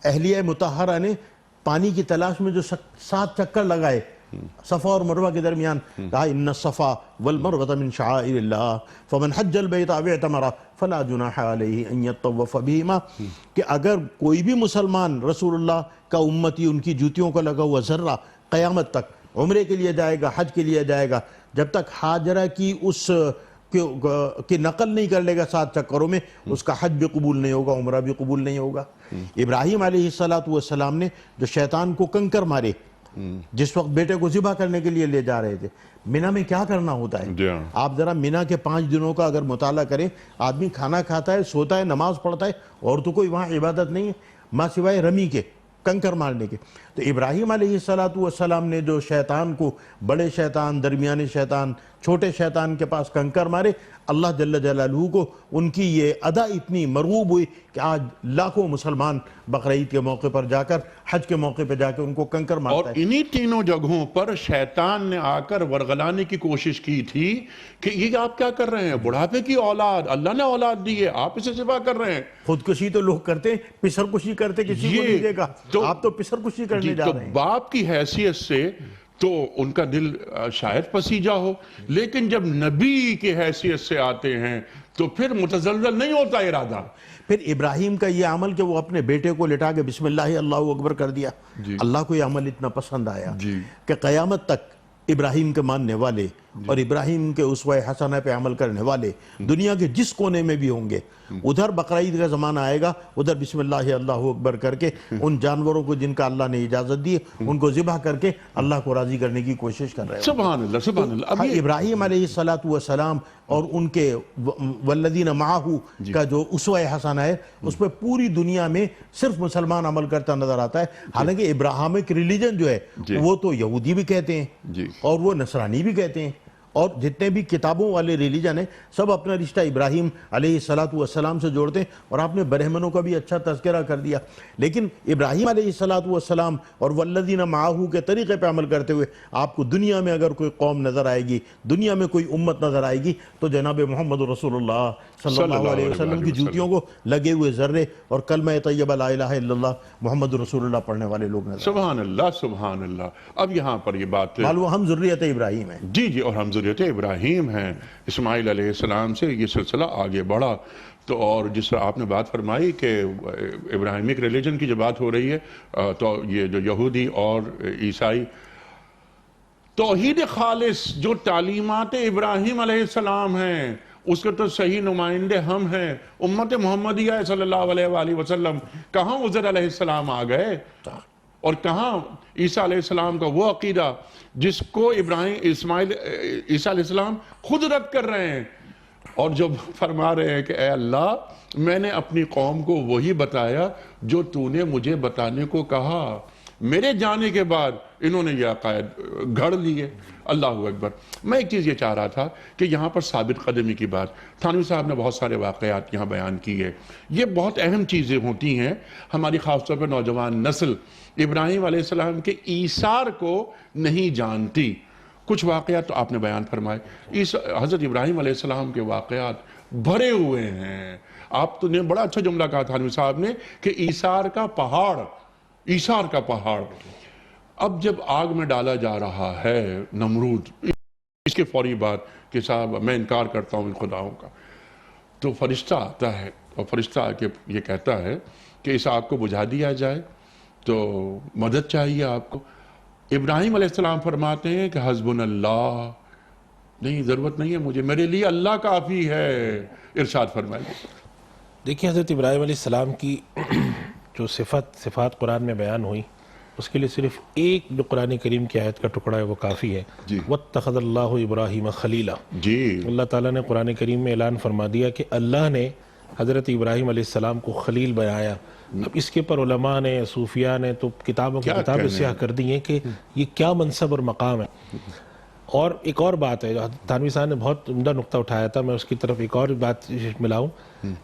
اہلیہ مطہرہ نے پانی کی تلاش میں جو 7 چکر لگائے صفا اور مروہ کے درمیان، کہا ان الصفا والمروہ من شعائر اللہ فمن حج البیت او اعتمر فلا جناح علیہ ان یطوف بہما. کہ اگر کوئی بھی مسلمان رسول اللہ کا امتی ان کی جوتیوں کا لگا ہوا ذرہ قیامت تک عمرے کے لیے جائے گا، حج کے لیے جائے گا، جب تک حاجرہ کی اس کی نقل نہیں کر لے گا 7 چکروں میں، اس کا حج بھی قبول نہیں ہوگا، عمرہ بھی قبول نہیں ہوگا. ابراہیم علیہ السلام نے جو شیطان کو کنکر مارے جس وقت بیٹے کو ذبح کرنے کے لیے لے جا رہے تھے، مینا میں کیا کرنا ہوتا ہے؟ آپ ذرا مینا کے 5 دنوں کا اگر مطالعہ کریں، آدمی کھانا کھاتا ہے، سوتا ہے، نماز پڑھتا ہے، اور تو کوئی وہاں عبادت نہیں ہے ماں سوائے رمی کے، کنکر مارنے کے. تو ابراہیم علیہ السلام نے جو شیطان کو، بڑے شیطان، درمیانے شیطان، چھوٹے شیطان کے پاس کنکر مارے، اللہ جل جلالہ کو ان کی یہ ادا اتنی مرغوب ہوئی کہ آج لاکھوں مسلمان بقرعید کے موقع پر جا کر، حج کے موقع پہ جا کے ان کو کنکر اور مارتا ہے۔ انہی تینوں جگہوں پر شیطان نے آ کر ورغلانے کی کوشش کی تھی کہ یہ آپ کیا کر رہے ہیں، بڑھاپے کی اولاد، اللہ نے اولاد دی ہے، آپ اسے ذبح کر رہے ہیں۔ خودکشی تو لوگ کرتے ہیں، پسر کشی کرتے کسی کو نہیں دیکھا، آپ تو پسر کشی کرنے جا تو رہے ہیں۔ باپ کی حیثیت سے تو ان کا دل شاید پسیجہ ہو، لیکن جب نبی کی حیثیت سے آتے ہیں تو پھر متزلزل نہیں ہوتا ارادہ۔ پھر ابراہیم کا یہ عمل کہ وہ اپنے بیٹے کو لٹا کے بسم اللہ اللہ اکبر کر دیا، اللہ کو یہ عمل اتنا پسند آیا کہ قیامت تک ابراہیم کے ماننے والے اور ابراہیم کے اسوہ حسنہ پہ عمل کرنے والے دنیا کے جس کونے میں بھی ہوں گے، ادھر بقرعید کا زمانہ آئے گا، ادھر بسم اللہ اللہ اکبر کر کے ان جانوروں کو جن کا اللہ نے اجازت دی ان کو ذبح کر کے اللہ کو راضی کرنے کی کوشش کر رہے ہیں۔ سبحان اللہ، سبحان اللہ۔ اب یہ ابراہیم علیہ السلام اور ان کے والذین معاہو کا جو اسوہ حسنہ ہے، اس پہ پوری دنیا میں صرف مسلمان عمل کرتا نظر آتا ہے، حالانکہ ابراہمک ریلیجن جو ہے وہ تو یہودی بھی کہتے ہیں اور وہ نصرانی بھی کہتے ہیں، اور جتنے بھی کتابوں والے ریلیجن ہیں سب اپنا رشتہ ابراہیم علیہ السلام سے جوڑتے ہیں، اور آپ نے برہمنوں کا بھی اچھا تذکرہ کر دیا۔ لیکن ابراہیم علیہ السلام اور والذین معاہو کے طریقے پہ عمل کرتے ہوئے آپ کو دنیا میں اگر کوئی قوم نظر آئے گی، دنیا میں کوئی امت نظر آئے گی، تو جناب محمد رسول اللہ صلی اللہ علیہ وسلم کی جوتیوں کو لگے ہوئے ذرے اور کلمہ طیبہ لا الہ الا اللہ محمد رسول اللہ پڑھنے والے لوگ نظر آئے۔ سبحان اللہ، سبحان اللہ۔ اب یہاں پر یہ بات معلوم ہم ذریت ابراہیم ہیں۔ جی اور ہم ذریت ابراہیم ہیں، اسماعیل علیہ السلام سے یہ سلسلہ آگے بڑھا۔ تو اور جس طرح آپ نے بات فرمائی کہ ابراہیمک ریلیجن کی جو بات ہو رہی ہے، تو یہ جو یہودی اور عیسائی، توحید خالص جو تعلیمات ابراہیم علیہ السلام ہیں اس کے تو صحیح نمائندے ہم ہیں، امت محمدیہ صلی اللہ علیہ وآلہ وسلم۔ کہاں عزیر علیہ السلام آ گئے اور کہاں عیسیٰ علیہ السلام کا وہ عقیدہ جس کو عیسیٰ علیہ السلام خود رد کر رہے ہیں، اور جب فرما رہے ہیں کہ اے اللہ میں نے اپنی قوم کو وہی بتایا جو تو نے مجھے بتانے کو کہا، میرے جانے کے بعد انہوں نے یہ عقائد گھڑ لیے۔ اللہ اکبر۔ میں ایک چیز یہ چاہ رہا تھا کہ یہاں پر ثابت قدمی کی بات، تھانوی صاحب نے بہت سارے واقعات یہاں بیان کی ہے، یہ بہت اہم چیزیں ہوتی ہیں ہماری خاص طور پر نوجوان نسل ابراہیم علیہ السلام کے ایثار کو نہیں جانتی۔ کچھ واقعات تو آپ نے بیان فرمائے، حضرت ابراہیم علیہ السلام کے واقعات بھرے ہوئے ہیں۔ آپ تو نے بڑا اچھا جملہ کہا تھانوی صاحب نے کہ ایثار کا پہاڑ، ایثار کا پہاڑ۔ اب جب آگ میں ڈالا جا رہا ہے نمرود، اس کے فوری بعد کہ صاحب میں انکار کرتا ہوں ان خداؤں کا، تو فرشتہ آتا ہے اور فرشتہ آ کے یہ کہتا ہے کہ اس آگ کو بجھا دیا جائے، تو مدد چاہیے آپ کو۔ ابراہیم علیہ السلام فرماتے ہیں کہ حسبنا اللہ، نہیں ضرورت نہیں ہے مجھے، میرے لیے اللہ کافی ہے۔ ارشاد فرمائیے۔ دیکھیں حضرت ابراہیم علیہ السلام کی جو صفات قرآن میں بیان ہوئی، اس کے لیے صرف ایک جو قرآن کریم کی آیت کا ٹکڑا ہے وہ کافی ہے۔ وَاتَّخَذَ اللَّهُ إِبْرَاهِيمَ خَلِيلًا۔ جی اللہ تعالیٰ نے قرآن کریم میں اعلان فرما دیا کہ اللہ نے حضرت ابراہیم علیہ السلام کو خلیل بنایا۔ اب اس کے پر علماء نے، صوفیاء نے تو کتابوں کی کتابیں سیاہ کر دی ہیں کہ یہ کیا منصب اور مقام ہے۔ اور ایک اور بات ہے، تھانوی صاحب نے بہت عمدہ نقطہ اٹھایا تھا، میں اس کی طرف ایک اور بات ملاؤں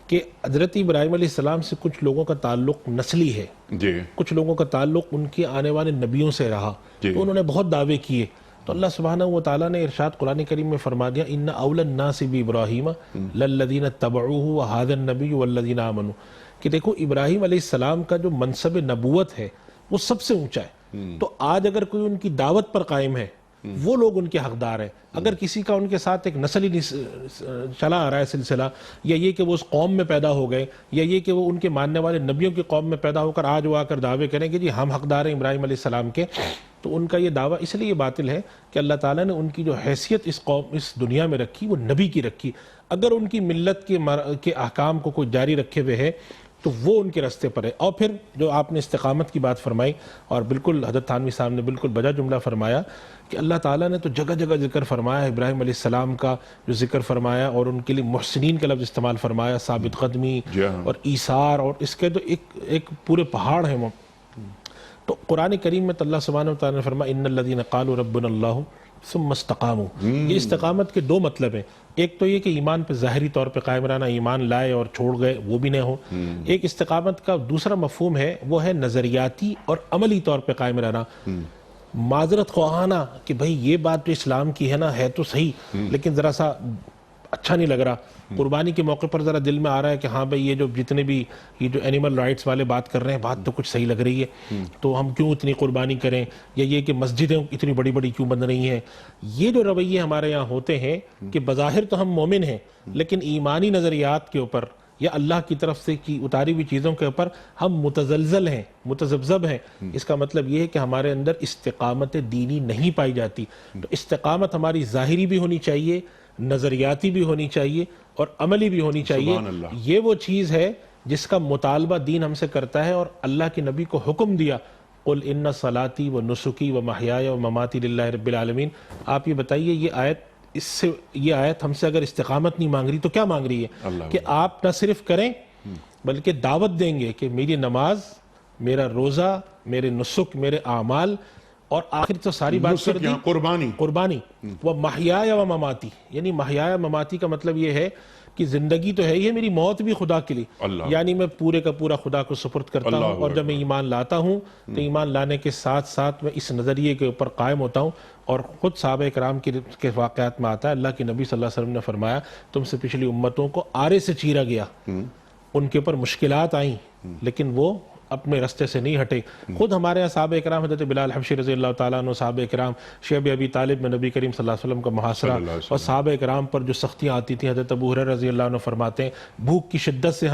کہ حضرت ابراہیم علیہ السلام سے کچھ لوگوں کا تعلق نسلی ہے، کچھ لوگوں کا تعلق ان کے آنے والے نبیوں سے رہا، تو انہوں نے بہت دعوے کیے، تو اللہ سبحانہ و تعالیٰ نے ارشاد قرآن کریم میں فرما دیا ان اول الناس بابراہیم للذین اتبعوہ وہذا النبی والذین آمنوا، کہ دیکھو ابراہیم علیہ السلام کا جو منصب نبوت ہے وہ سب سے اونچا ہے، تو آج اگر کوئی ان کی دعوت پر قائم ہے وہ لوگ ان کے حقدار ہیں۔ اگر کسی کا ان کے ساتھ ایک نسلی چلا آ رہا ہے سلسلہ، یا یہ کہ وہ اس قوم میں پیدا ہو گئے، یا یہ کہ وہ ان کے ماننے والے نبیوں کی قوم میں پیدا ہو کر آج وہ آ کر دعوے کریں کہ جی ہم حقدار ہیں ابراہیم علیہ السلام کے، تو ان کا یہ دعویٰ اس لیے باطل ہے کہ اللہ تعالیٰ نے ان کی جو حیثیت اس قوم اس دنیا میں رکھی وہ نبی کی رکھی۔ اگر ان کی ملت کے احکام کو کوئی جاری رکھے ہوئے ہے تو وہ ان کے راستے پر ہے۔ اور پھر جو آپ نے استقامت کی بات فرمائی، اور بالکل حضرت تھانوی صاحب نے بالکل بجا جملہ فرمایا کہ اللہ تعالیٰ نے تو جگہ جگہ ذکر فرمایا، ابراہیم علیہ السلام کا جو ذکر فرمایا اور ان کے لیے محسنین کا لفظ استعمال فرمایا، ثابت قدمی اور ایثار، اور اس کے تو ایک پورے پہاڑ ہیں وہ۔ تو قرآن کریم میں اللہ سبحانہ وتعالیٰ نے فرمایا ان الذین قالوا ربنا اللہ ثم استقاموا. یہ استقامت کے دو مطلب ہیں. ایک تو یہ کہ ایمان پہ ظاہری طور پہ قائم رہنا، ایمان لائے اور چھوڑ گئے وہ بھی نہ ہو. ایک استقامت کا دوسرا مفہوم ہے وہ ہے نظریاتی اور عملی طور پہ قائم رہنا. معذرت خواہانہ کہ بھئی یہ بات تو اسلام کی ہے نا، ہے تو صحیح لیکن ذرا سا اچھا نہیں لگ رہا. قربانی کے موقع پر ذرا دل میں آ رہا ہے کہ ہاں بھئی یہ جو جتنے بھی یہ جو اینیمل رائٹس والے بات کر رہے ہیں بات تو کچھ صحیح لگ رہی ہے، تو ہم کیوں اتنی قربانی کریں، یا یہ کہ مسجدیں اتنی بڑی بڑی کیوں بن رہی ہیں. یہ جو رویے ہمارے یہاں ہوتے ہیں کہ بظاہر تو ہم مومن ہیں لیکن ایمانی نظریات کے اوپر یا اللہ کی طرف سے کی اتاری ہوئی چیزوں کے اوپر ہم متزلزل ہیں، متذبذب ہیں. اس کا مطلب یہ ہے کہ ہمارے اندر استقامت دینی نہیں پائی جاتی. تو استقامت ہماری ظاہری بھی ہونی چاہیے، نظریاتی بھی ہونی چاہیے اور عملی بھی ہونی چاہیے. یہ وہ چیز ہے جس کا مطالبہ دین ہم سے کرتا ہے، اور اللہ کے نبی کو حکم دیا قل ان صلاتی و نسکی و محیای و مماتی للہ رب العالمین. آپ یہ بتائیے یہ آیت ہم سے اگر استقامت نہیں مانگ رہی تو کیا مانگ رہی ہے؟ کہ آپ نہ صرف کریں بلکہ دعوت دیں گے کہ میری نماز، میرا روزہ، میرے نسک، میرے اعمال، اور آخر تو ساری بات کر دی قربانی وہ محیای و مماتی. یعنی محیای و مماتی کا مطلب یہ ہے کہ زندگی تو ہے یہ، میری موت بھی خدا کے لیے، یعنی میں پورے کا پورا خدا کو سپرد کرتا ہوں. اور جب میں ایمان لاتا ہوں تو ایمان لانے کے ساتھ ساتھ میں اس نظریے کے اوپر قائم ہوتا ہوں. اور خود صحابہ کرام کے واقعات میں آتا ہے اللہ کے نبی صلی اللہ علیہ وسلم نے فرمایا تم سے پچھلی امتوں کو آرے سے چیرا گیا، ان کے اوپر مشکلات آئیں لیکن وہ اپنے رستے سے نہیں ہٹے. خود ہمارے یہاں صحابہ کرام حضرت بلال حبشی رضی اللہ تعالیٰ عنہ، صحابہ کرام شیب ابی طالب میں نبی کریم صلی اللہ علیہ وسلم کا محاصرہ، اور صحابہ کرام پر جو سختیاں آتی تھیں. حضرت ابو ہریرہ رضی اللہ عنہ فرماتے ہیں بھوک کی شدت سے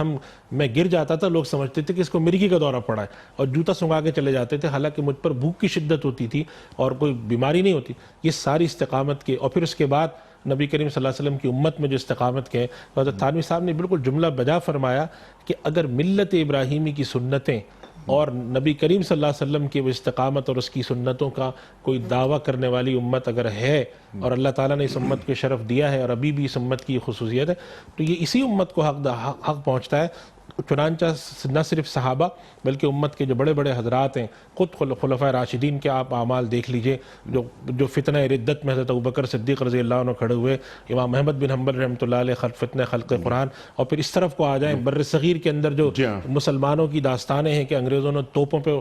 میں گر جاتا تھا، لوگ سمجھتے تھے کہ اس کو مرگی کا دورہ پڑا ہے اور جوتا سنگا کے چلے جاتے تھے، حالانکہ مجھ پر بھوک کی شدت ہوتی تھی اور کوئی بیماری نہیں ہوتی. یہ ساری استقامت کے. اور پھر اس کے بعد نبی کریم صلی اللہ علیہ وسلم کی امت میں جو استقامت کے، حضرت تھانوی صاحب نے بالکل جملہ بجا فرمایا کہ اگر ملت ابراہیمی کی سنتیں اور نبی کریم صلی اللہ علیہ وسلم کی وہ استقامت اور اس کی سنتوں کا کوئی دعویٰ کرنے والی امت اگر ہے، اور اللہ تعالیٰ نے اس امت کو شرف دیا ہے اور ابھی بھی اس امت کی خصوصیت ہے، تو یہ اسی امت کو حق پہنچتا ہے. چنانچہ نہ صرف صحابہ بلکہ امت کے جو بڑے بڑے حضرات ہیں، خود خلفائے راشدین کے آپ اعمال دیکھ لیجئے جو فتنہ ردت میں حضرت ابوبکر صدیق رضی اللہ عنہ کھڑے ہوئے، امام احمد بن حنبل رحمۃ اللہ علیہ فتنہ خلق قرآن. اور پھر اس طرف کو آ جائیں بر صغیر کے اندر جو مسلمانوں کی داستانیں ہیں کہ انگریزوں نے توپوں پہ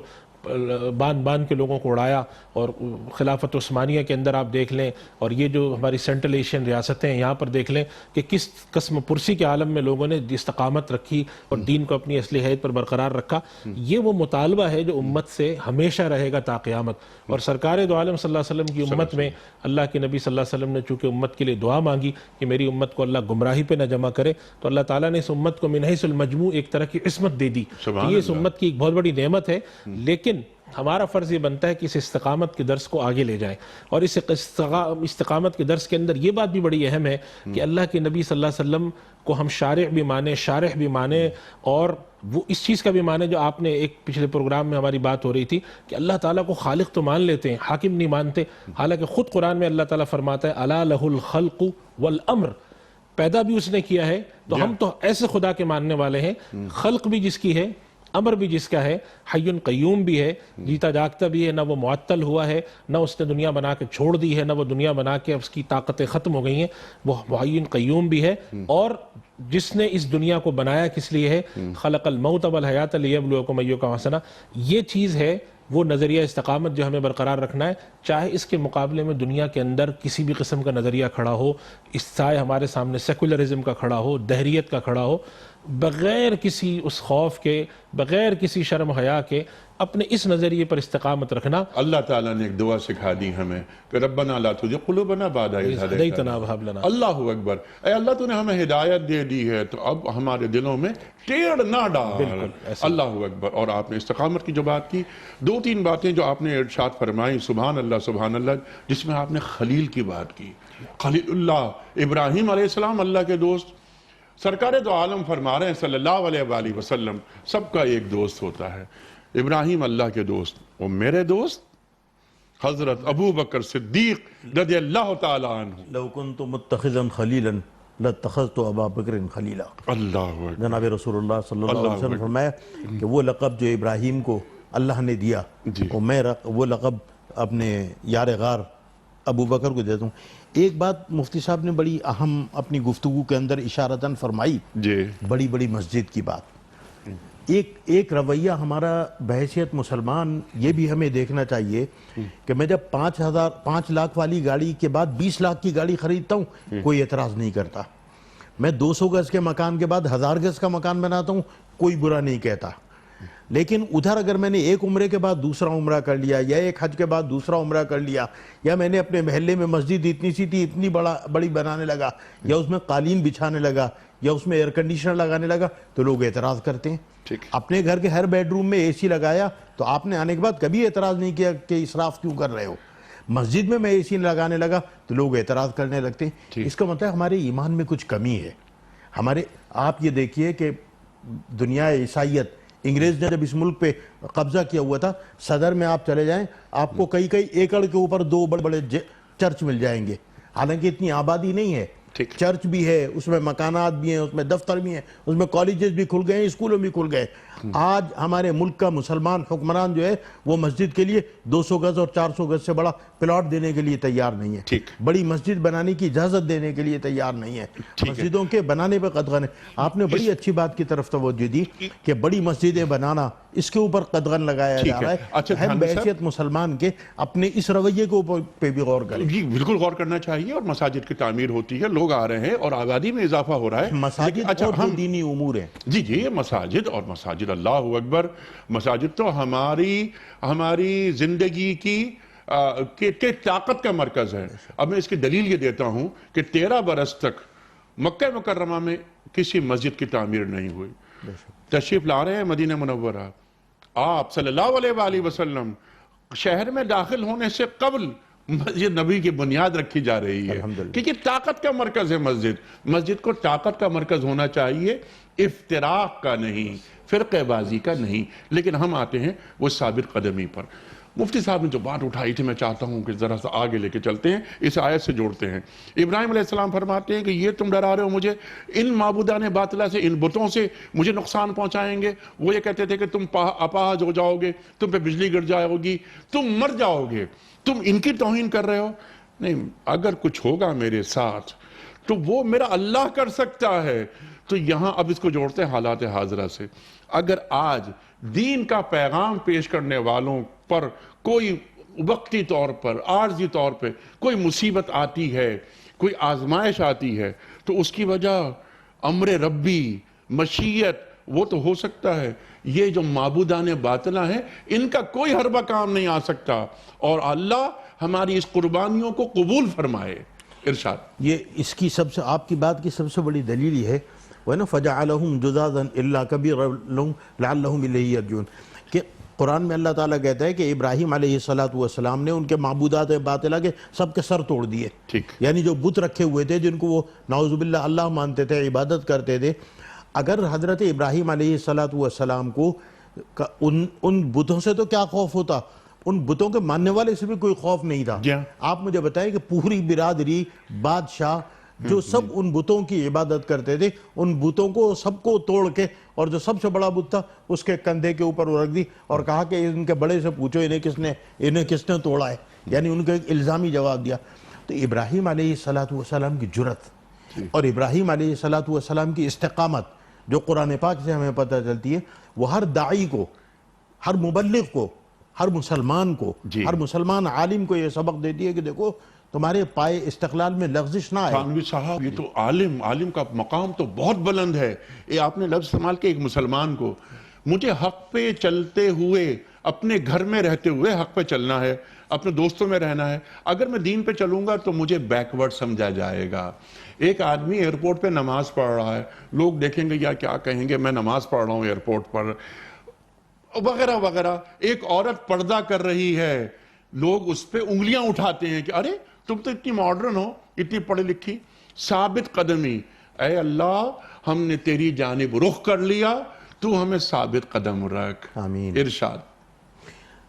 باندھ کے لوگوں کو اڑایا، اور خلافت عثمانیہ کے اندر آپ دیکھ لیں، اور یہ جو ہماری سینٹرل ایشین ریاستیں ہیں یہاں پر دیکھ لیں کہ کس قسم پرسی کے عالم میں لوگوں نے استقامت رکھی اور دین کو اپنی اصلی حیثیت پر برقرار رکھا. یہ وہ مطالبہ ہے جو امت سے ہمیشہ رہے گا تا قیامت. اور سرکار دو عالم صلی اللہ علیہ وسلم کی امت میں اللہ کے نبی صلی اللہ علیہ وسلم نے چونکہ امت کے لیے دعا مانگی کہ میری امت کو اللہ گمراہی پہ نہ جمع کرے، تو اللہ تعالیٰ نے اس امت کو من حیث المجموع ایک طرح کی عصمت دے دی. یہ اس امت کی ایک بہت بڑی نعمت ہے، لیکن ہمارا فرض یہ بنتا ہے کہ اس استقامت کے درس کو آگے لے جائیں. اور اس استقامت کے درس کے اندر یہ بات بھی بڑی اہم ہے کہ اللہ کے نبی صلی اللہ علیہ وسلم کو ہم شارع بھی مانیں، شارح بھی مانیں، اور وہ اس چیز کا بھی مانیں جو آپ نے ایک پچھلے پروگرام میں ہماری بات ہو رہی تھی کہ اللہ تعالیٰ کو خالق تو مان لیتے ہیں، حاکم نہیں مانتے. حالانکہ خود قرآن میں اللہ تعالیٰ فرماتا ہے الا لہ الخلق والامر، پیدا بھی اس نے کیا ہے. تو ہم تو ایسے خدا کے ماننے والے ہیں، خلق بھی جس کی ہے، امر بھی جس کا ہے، حی قیوم بھی ہے، جیتا جاگتا بھی ہے، نہ وہ معطل ہوا ہے، نہ اس نے دنیا بنا کے چھوڑ دی ہے، نہ وہ دنیا بنا کے اس کی طاقتیں ختم ہو گئی ہیں. وہ حی قیوم بھی ہے، اور جس نے اس دنیا کو بنایا کس لیے ہے، خلق الموت والحیات لیبلوکم ایکم احسن. یہ چیز ہے وہ نظریہ استقامت جو ہمیں برقرار رکھنا ہے، چاہے اس کے مقابلے میں دنیا کے اندر کسی بھی قسم کا نظریہ کھڑا ہو، اس چاہے ہمارے سامنے سیکولرزم کا کھڑا ہو، دہریت کا کھڑا ہو، بغیر کسی اس خوف کے، بغیر کسی شرم حیا کے اپنے اس نظریے پر استقامت رکھنا. اللہ تعالیٰ نے ایک دعا سکھا دی ہمیں کہ ربنا لا تزغ قلوبنا بعد إذ هديتنا وهب لنا. اللہ اکبر. اے اللہ تو نے ہمیں ہدایت دے دی ہے تو اب ہمارے دلوں میں ٹیڑھ نہ ڈال. اللہ اکبر. اور آپ نے استقامت کی جو بات کی، دو تین باتیں جو آپ نے ارشاد فرمائی، سبحان اللہ، جس میں آپ نے خلیل کی بات کی. خلیل اللہ ابراہیم علیہ السلام اللہ کے دوست. سرکار دو عالم فرما رہے ہیں صلی اللہ علیہ وآلہ وسلم سب کا ایک دوست ہوتا ہے. ابراہیم اللہ کے دوست، اور میرے دوست حضرت ابو بکر صدیق رضی اللہ تعالی عنہ. لو كنت متخذا خلیلا لاتخذت ابا بکر خلیلا. اللہ اکبر. جناب رسول اللہ صلی اللہ علیہ وسلم فرمایا کہ وہ لقب جو ابراہیم کو اللہ نے دیا اور میں وہ لقب اپنے یار غار ابو بکر کو دیتا ہوں. ایک بات مفتی صاحب نے بڑی اہم اپنی گفتگو کے اندر اشارتاً فرمائی, بڑی بڑی مسجد کی بات. ایک رویہ ہمارا بحیثیت مسلمان یہ بھی ہمیں دیکھنا چاہیے کہ میں جب 5 لاکھ والی گاڑی کے بعد 20 لاکھ کی گاڑی خریدتا ہوں کوئی اعتراض نہیں کرتا. میں 200 گز کے مکان کے بعد 1000 گز کا مکان بناتا ہوں کوئی برا نہیں کہتا. لیکن ادھر اگر میں نے ایک عمرے کے بعد دوسرا عمرہ کر لیا, یا ایک حج کے بعد دوسرا عمرہ کر لیا, یا میں نے اپنے محلے میں مسجد اتنی سی تھی اتنی بڑی بنانے لگا, یا اس میں قالین بچھانے لگا, یا اس میں ایئر کنڈیشنر لگانے لگا, تو لوگ اعتراض کرتے ہیں. اپنے گھر کے ہر بیڈ روم میں اے سی لگایا تو آپ نے آنے کے بعد کبھی اعتراض نہیں کیا کہ اسراف کیوں کر رہے ہو. مسجد میں اے سی لگانے لگا تو لوگ اعتراض کرنے لگتے ہیں. اس کا مطلب ہمارے ایمان میں کچھ کمی ہے. آپ یہ دیکھیے کہ دنیا عیسائیت, انگریز نے جب اس ملک پہ قبضہ کیا ہوا تھا, صدر میں آپ چلے جائیں آپ کو کئی ایکڑ کے اوپر 2 بڑے بڑے چرچ مل جائیں گے. حالانکہ اتنی آبادی نہیں ہے, چرچ بھی ہے, اس میں مکانات بھی ہیں, اس میں دفتر بھی ہیں, اس میں کالجز بھی کھل گئے ہیں, اسکولوں بھی کھل گئے. آج ہمارے ملک کا مسلمان حکمران جو ہے وہ مسجد کے لیے 200 گز اور 400 گز سے بڑا پلاٹ دینے کے لیے تیار نہیں ہے, بڑی مسجد بنانے کی اجازت دینے کے لیے تیار نہیں ہے. مسجدوں کے بنانے پہ قدغن ہے. آپ نے بڑی اچھی بات کی طرف توجہ دی کہ بڑی مسجدیں بنانا, اس کے اوپر قدغن لگایا جا رہا ہے. ہم بحیثیت مسلمان کے اپنے اس رویے کے اوپر پہ بھی غور کریں. جی بالکل غور کرنا چاہیے. اور مساجد کی تعمیر ہوتی ہے, لوگ آ رہے ہیں اور آبادی میں اضافہ ہو رہا ہے. مساجد اور جو دینی امور ہیں, جی مساجد اللہ اکبر, مساجد تو ہماری زندگی کی طاقت کا مرکز ہے. اب میں اس کی دلیل یہ دیتا ہوں کہ 13 برس تک مکہ مکرمہ میں کسی مسجد کی تعمیر نہیں ہوئی. تشریف لا رہے ہیں مدینہ منورہ, آپ صلی اللہ علیہ وآلہ وسلم شہر میں داخل ہونے سے قبل مسجد نبی کی بنیاد رکھی جا رہی ہے, کیونکہ طاقت کا مرکز ہے مسجد. مسجد کو طاقت کا مرکز ہونا چاہیے, افتراق کا نہیں, فرقہ بازی کا نہیں. لیکن ہم آتے ہیں وہ ثابت قدمی پر. مفتی صاحب نے جو بات اٹھائی تھی میں چاہتا ہوں کہ ذرا سا آگے لے کے چلتے ہیں, اس آیت سے جوڑتے ہیں. ابراہیم علیہ السلام فرماتے ہیں کہ یہ تم ڈرا رہے ہو مجھے ان معبودان باطلہ سے, ان بتوں سے مجھے نقصان پہنچائیں گے. وہ یہ کہتے تھے کہ تم اپاہج ہو جاؤ گے, تم پہ بجلی گر جائے گی, تم مر جاؤ گے, تم ان کی توہین کر رہے ہو. نہیں, اگر کچھ ہوگا میرے ساتھ تو وہ میرا اللہ کر سکتا ہے. تو یہاں اب اس کو جوڑتے ہیں حالات حاضرہ سے. اگر آج دین کا پیغام پیش کرنے والوں پر کوئی وقتی طور پر, عارضی طور پہ کوئی مصیبت آتی ہے, کوئی آزمائش آتی ہے, تو اس کی وجہ امر ربی, مشیت, وہ تو ہو سکتا ہے. یہ جو معبودان باطلہ ہیں ان کا کوئی حربہ کام نہیں آ سکتا. اور اللہ ہماری اس قربانیوں کو قبول فرمائے. ارشاد. یہ اس کی آپ کی بات کی سب سے بڑی دلیل یہ ہے وَنَا فَجَعَلَهُمْ جُذَاذًا إِلَّا كَبِيرًا لَعَلَّهُمْ إِلَيْهِ يَرْجِعُونَ کہ قرآن میں اللہ تعالیٰ کہتا ہے کہ ابراہیم علیہ السلام نے ان کے معبودات باطلہ کے سب کے سر توڑ دیے. یعنی جو بت رکھے ہوئے تھے جن کو وہ نعوذ باللہ اللہ مانتے تھے, عبادت کرتے تھے, اگر حضرت ابراہیم علیہ السلام کو ان بتوں سے تو کیا خوف ہوتا, ان بتوں کے ماننے والے سے بھی کوئی خوف نہیں تھا. آپ مجھے بتائیں کہ پوری برادری, بادشاہ جو سب ان بتوں کی عبادت کرتے تھے, ان بتوں کو سب کو توڑ کے, اور جو سب سے بڑا بت تھا اس کے کندھے کے اوپر رکھ دی اور کہا کہ ان کے بڑے سے پوچھو انہیں کس نے توڑا ہے. یعنی ان کو ایک الزامی جواب دیا. تو ابراہیم علیہ السلام کی جرت اور ابراہیم علیہ السلام کی استقامت جو قرآن پاک سے ہمیں پتہ چلتی ہے, وہ ہر داعی کو, ہر مبلغ کو, ہر مسلمان کو, ہر مسلمان عالم کو یہ سبق دیتی ہے کہ دیکھو تمہارے پائے استقلال میں لغزش نہ آئے. تھانوی صاحب, یہ تو عالم کا مقام تو بہت بلند ہے. یہ آپ نے لفظ استعمال کیا ایک مسلمان کو. مجھے حق پہ چلتے ہوئے, اپنے گھر میں رہتے ہوئے حق پہ چلنا ہے, اپنے دوستوں میں رہنا ہے. اگر میں دین پہ چلوں گا تو مجھے بیکورڈ سمجھا جائے گا. ایک آدمی ایئرپورٹ پہ نماز پڑھ رہا ہے, لوگ دیکھیں گے یا کیا کہیں گے, میں نماز پڑھ رہا ہوں ایئرپورٹ پر, وغیرہ وغیرہ. ایک عورت پردہ کر رہی ہے, لوگ اس پہ انگلیاں اٹھاتے ہیں کہ ارے تم تو اتنی ماڈرن ہو, اتنی پڑھی لکھی. ثابت قدمی, اے اللہ ہم نے تیری جانب رخ کر لیا, تو ہمیں ثابت قدم رکھ. آمین. ارشاد.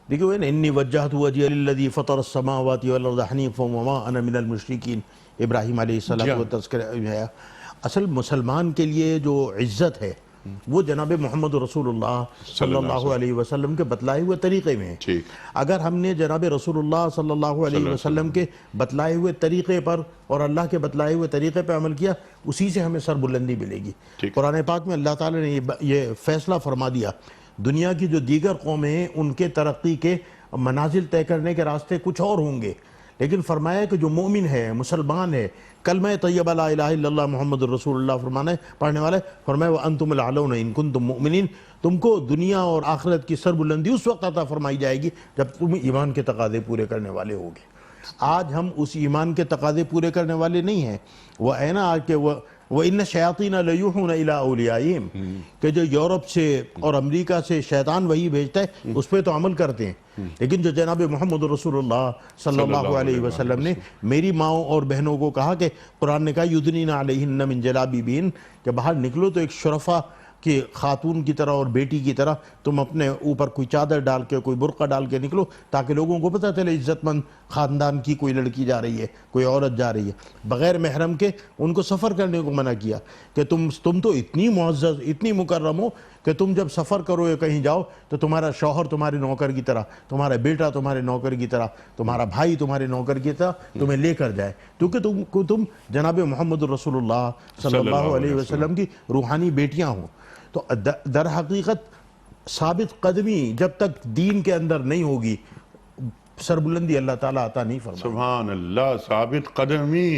دیکھو انی وجہت وجہی للذی فطر السماوات والارض حنیفا وما انا من المشرکین. ابراہیم علیہ السلام کو تذکرہ ہے. اصل مسلمان کے لیے جو عزت ہے وہ جناب محمد رسول اللہ صلی اللہ علیہ وسلم کے بتلائے ہوئے طریقے میں ہے. ٹھیک. اگر ہم نے جناب رسول اللہ صلی اللہ علیہ وسلم کے بتلائے ہوئے طریقے پر اور اللہ کے بتلائے ہوئے طریقے پہ عمل کیا، اسی سے ہمیں سر بلندی ملے گی. قرآن پاک میں اللہ تعالیٰ نے یہ فیصلہ فرما دیا، دنیا کی جو دیگر قومیں ہیں ان کے ترقی کے منازل طے کرنے کے راستے کچھ اور ہوں گے، لیکن فرمایا کہ جو مومن ہے، مسلمان ہے، کلمہ طیبہ لا الہ الا اللہ محمد الرسول اللہ فرمانا ہے، پڑھنے والے، فرمایا وَأَنْتُمُ الْأَعْلَوْنَ إِن كُنتُم مُؤْمِنِينَ، تم کو دنیا اور آخرت کی سربلندی اس وقت عطا فرمائی جائے گی جب تم ایمان کے تقاضے پورے کرنے والے ہوگے. آج ہم اس ایمان کے تقاضے پورے کرنے والے نہیں ہیں. وہ ہے نا آج کہ وَإِنَّ الشَّيَاطِينَ لَيُوحُونَ إِلَىٰ أَوْلِيَائِهِمْ کہ جو یورپ سے اور امریکہ سے شیطان وہی بھیجتا ہے اس پہ تو عمل کرتے ہیں، لیکن جو جناب محمد رسول اللہ صلی اللہ علیہ وسلم نے میری ماؤں اور بہنوں کو کہا کہ قرآن نے کہا یُدْنِينَ عَلَيْهِنَّ مِن جَلَابِيبِهِنَّ کہ باہر نکلو تو ایک شرفا کہ خاتون کی طرح اور بیٹی کی طرح تم اپنے اوپر کوئی چادر ڈال کے کوئی برقع ڈال کے نکلو تاکہ لوگوں کو پتہ چلے عزت مند خاندان کی کوئی لڑکی جا رہی ہے، کوئی عورت جا رہی ہے. بغیر محرم کے ان کو سفر کرنے کو منع کیا کہ تم تو اتنی معزز اتنی مکرم ہو کہ تم جب سفر کرو یا کہیں جاؤ تو تمہارا شوہر تمہارے نوکر کی طرح، تمہارا بیٹا تمہارے نوکر کی طرح، تمہارا بھائی تمہارے نوکر کی طرح تمہیں لے کر جائے، کیونکہ تم جناب محمد رسول اللہ صلی اللہ علیہ وسلم کی روحانی بیٹیاں ہوں. تو در حقیقت ثابت قدمی جب تک دین کے اندر نہیں ہوگی سربلندی اللہ تعالیٰ عطا نہیں فرمائے. سبحان اللہ، ثابت قدمی.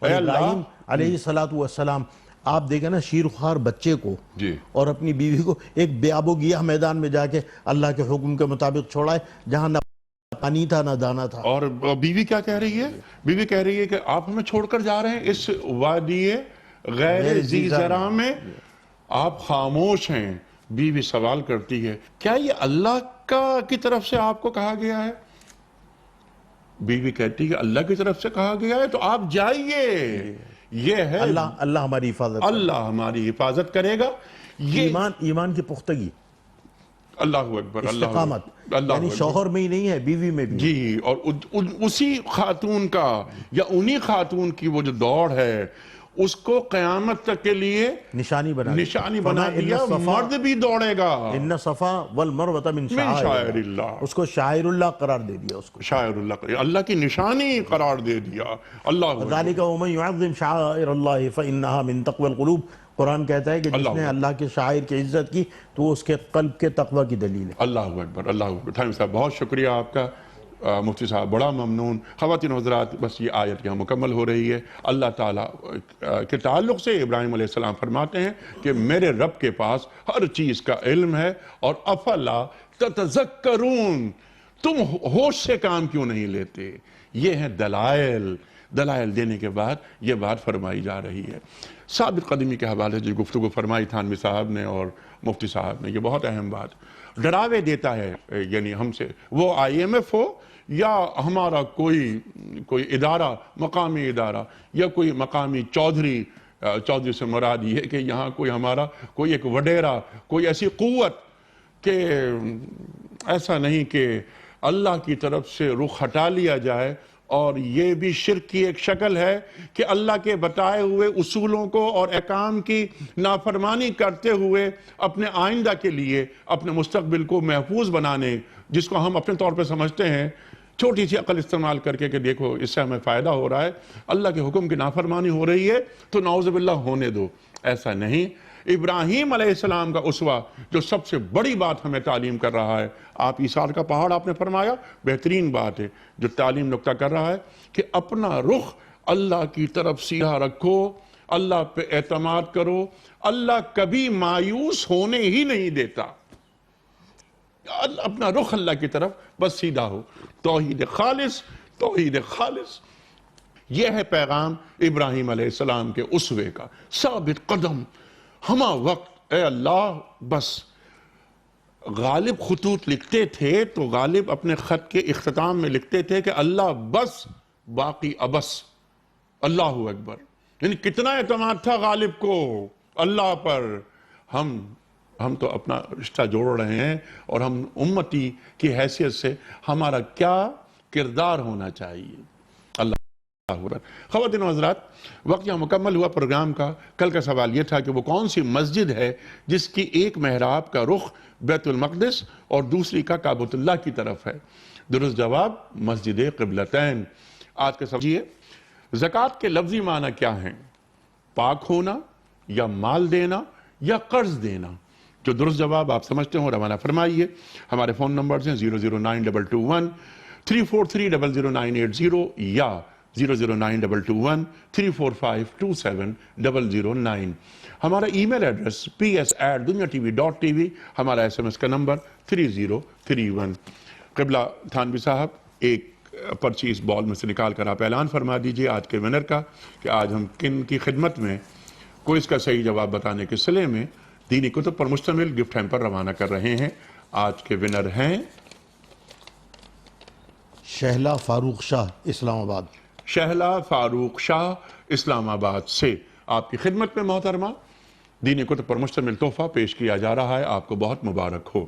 اے اللہ ابراہیم علیہ السلام آپ دیکھیں نا شیر خوار بچے کو اور اپنی بیوی کو ایک بے آب و گیاہ میدان میں جا کے اللہ کے حکم کے مطابق چھوڑائے جہاں نہ پانی تھا نہ دانا تھا. اور بیوی کیا کہہ رہی ہے؟ بیوی کہہ رہی ہے کہ آپ ہمیں چھوڑ کر جا رہے ہیں اس وادی غیر ذی زرع میں، آپ خاموش ہیں. بیوی سوال کرتی ہے کیا یہ اللہ کی طرف سے آپ کو کہا گیا ہے؟ بیوی کہتی ہے اللہ کی طرف سے کہا گیا ہے تو آپ جائیے. یہ ہے اللہ ہماری حفاظت، اللہ ہماری حفاظت کرے گا. یہ ایمان کی پختگی، اللہ اکبر، استقامت، یعنی شوہر میں ہی نہیں ہے بیوی میں بھی. جی، اور اسی خاتون کا یا انہی خاتون کی وہ جو دوڑ ہے اس کو قیامت تک کے لیے نشانی بنا دیا. مرد بھی دوڑے گا. ان صفا والمروۃ من شعائر اللہ، اس کو شاعر اللہ قرار دے دیا، اس کو شاعر اللہ کی نشانی قرار دے دیا. اللہ ذالک ومن یعظم شعائر اللہ فانھا من تقوی القلوب. قرآن کہتا ہے کہ جس نے اللہ کے شاعر کی عزت کی تو وہ اس کے قلب کے تقوی کی دلیل ہے. اللہ اکبر، اللہ اکبر. تھینک صاحب، بہت شکریہ آپ کا. مفتی صاحب بڑا ممنون. خواتین و حضرات، بس یہ آیت یہاں مکمل ہو رہی ہے. اللہ تعالیٰ کے تعلق سے ابراہیم علیہ السلام فرماتے ہیں کہ میرے رب کے پاس ہر چیز کا علم ہے، اور افلا تتذکرون، تم ہوش سے کام کیوں نہیں لیتے. یہ ہیں دلائل دینے کے بعد یہ بات فرمائی جا رہی ہے. ثابت قدمی کے حوالے سے جو گفتگو فرمائی تھانوی صاحب نے اور مفتی صاحب نے، یہ بہت اہم بات ڈراوے دیتا ہے. یعنی ہم سے وہ IMF ہو یا ہمارا کوئی ادارہ، مقامی ادارہ یا کوئی مقامی چودھری سے مراد یہ ہے کہ یہاں کوئی ایک وڈیرا، کوئی ایسی قوت کہ ایسا نہیں کہ اللہ کی طرف سے رخ ہٹا لیا جائے. اور یہ بھی شرک کی ایک شکل ہے کہ اللہ کے بتائے ہوئے اصولوں کو اور احکام کی نافرمانی کرتے ہوئے اپنے آئندہ کے لیے اپنے مستقبل کو محفوظ بنانے، جس کو ہم اپنے طور پہ سمجھتے ہیں چھوٹی سی عقل استعمال کر کے کہ دیکھو اس سے ہمیں فائدہ ہو رہا ہے، اللہ کے حکم کی نافرمانی ہو رہی ہے تو نعوذ باللہ ہونے دو. ایسا نہیں. ابراہیم علیہ السلام کا اسوہ جو سب سے بڑی بات ہمیں تعلیم کر رہا ہے، آپ ایثار کا پہاڑ آپ نے فرمایا، بہترین بات ہے جو تعلیم نقطہ کر رہا ہے کہ اپنا رخ اللہ کی طرف سیدھا رکھو، اللہ پہ اعتماد کرو. اللہ کبھی مایوس ہونے ہی نہیں دیتا. اپنا رخ اللہ کی طرف بس سیدھا ہو. توحید خالص. یہ ہے پیغام ابراہیم علیہ السلام کے اسوے کا. ثابت قدم ہما وقت اے اللہ. بس غالب خطوط لکھتے تھے تو غالب اپنے خط کے اختتام میں لکھتے تھے کہ اللہ بس باقی ابس. اللہ اکبر. یعنی کتنا اعتماد تھا غالب کو اللہ پر. ہم تو اپنا رشتہ جوڑ رہے ہیں اور ہم امتی کی حیثیت سے ہمارا کیا کردار ہونا چاہیے. اللہ خواتین و حضرات، وقت یہاں مکمل ہوا پروگرام کا۔ کل کا سوال یہ تھا کہ وہ کون سی مسجد ہے جس کی ایک محراب کا رخ بیت المقدس اور دوسری کا کعبۃ اللہ کی طرف ہے؟ درست جواب مسجد قبلتین۔ آج کا سوال یہ، زکوٰۃ کے لفظی معنی کیا ہیں؟ پاک ہونا یا مال دینا یا قرض دینا؟ جو درست جواب آپ سمجھتے ہوں روانہ فرمائیے۔ ہمارے فون نمبرز ہیں 00922 343 00980 یا 00922 345 27009۔ ہمارا ای میل ایڈریس ps@duniatv.tv، ہمارا SMS کا نمبر 3031۔ قبلہ تھانوی صاحب، ایک پرچی اس بال میں سے نکال کر آپ اعلان فرما دیجئے آج کے ونر کا، کہ آج ہم کن کی خدمت میں کوئز کا صحیح جواب بتانے کے سلسلے میں دینی کتب پر مشتمل گفٹ ہیمپر روانہ کر رہے ہیں۔ آج کے ونر ہیں شہلا فاروق شاہ، اسلام آباد۔ شہلا فاروق شاہ اسلام آباد سے آپ کی خدمت میں محترمہ دینی کتب پر مشتمل تحفہ پیش کیا جا رہا ہے۔ آپ کو بہت مبارک ہو۔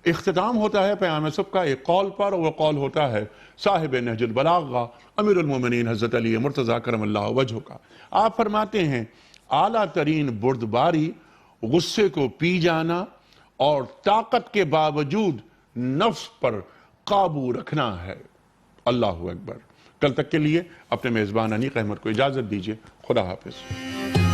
اختتام ہوتا ہے پیام صبح کا ایک قول پر، اور وہ قول ہوتا ہے صاحب نہج البلاغہ امیر المومنین حضرت علی مرتضیٰ کرم اللہ وجہہ کا۔ آپ فرماتے ہیں اعلیٰ ترین بردباری غصے کو پی جانا اور طاقت کے باوجود نفس پر قابو رکھنا ہے۔ اللہ اکبر۔ کل تک کے لیے اپنے میزبان انیق احمد کو اجازت دیجیے۔ خدا حافظ۔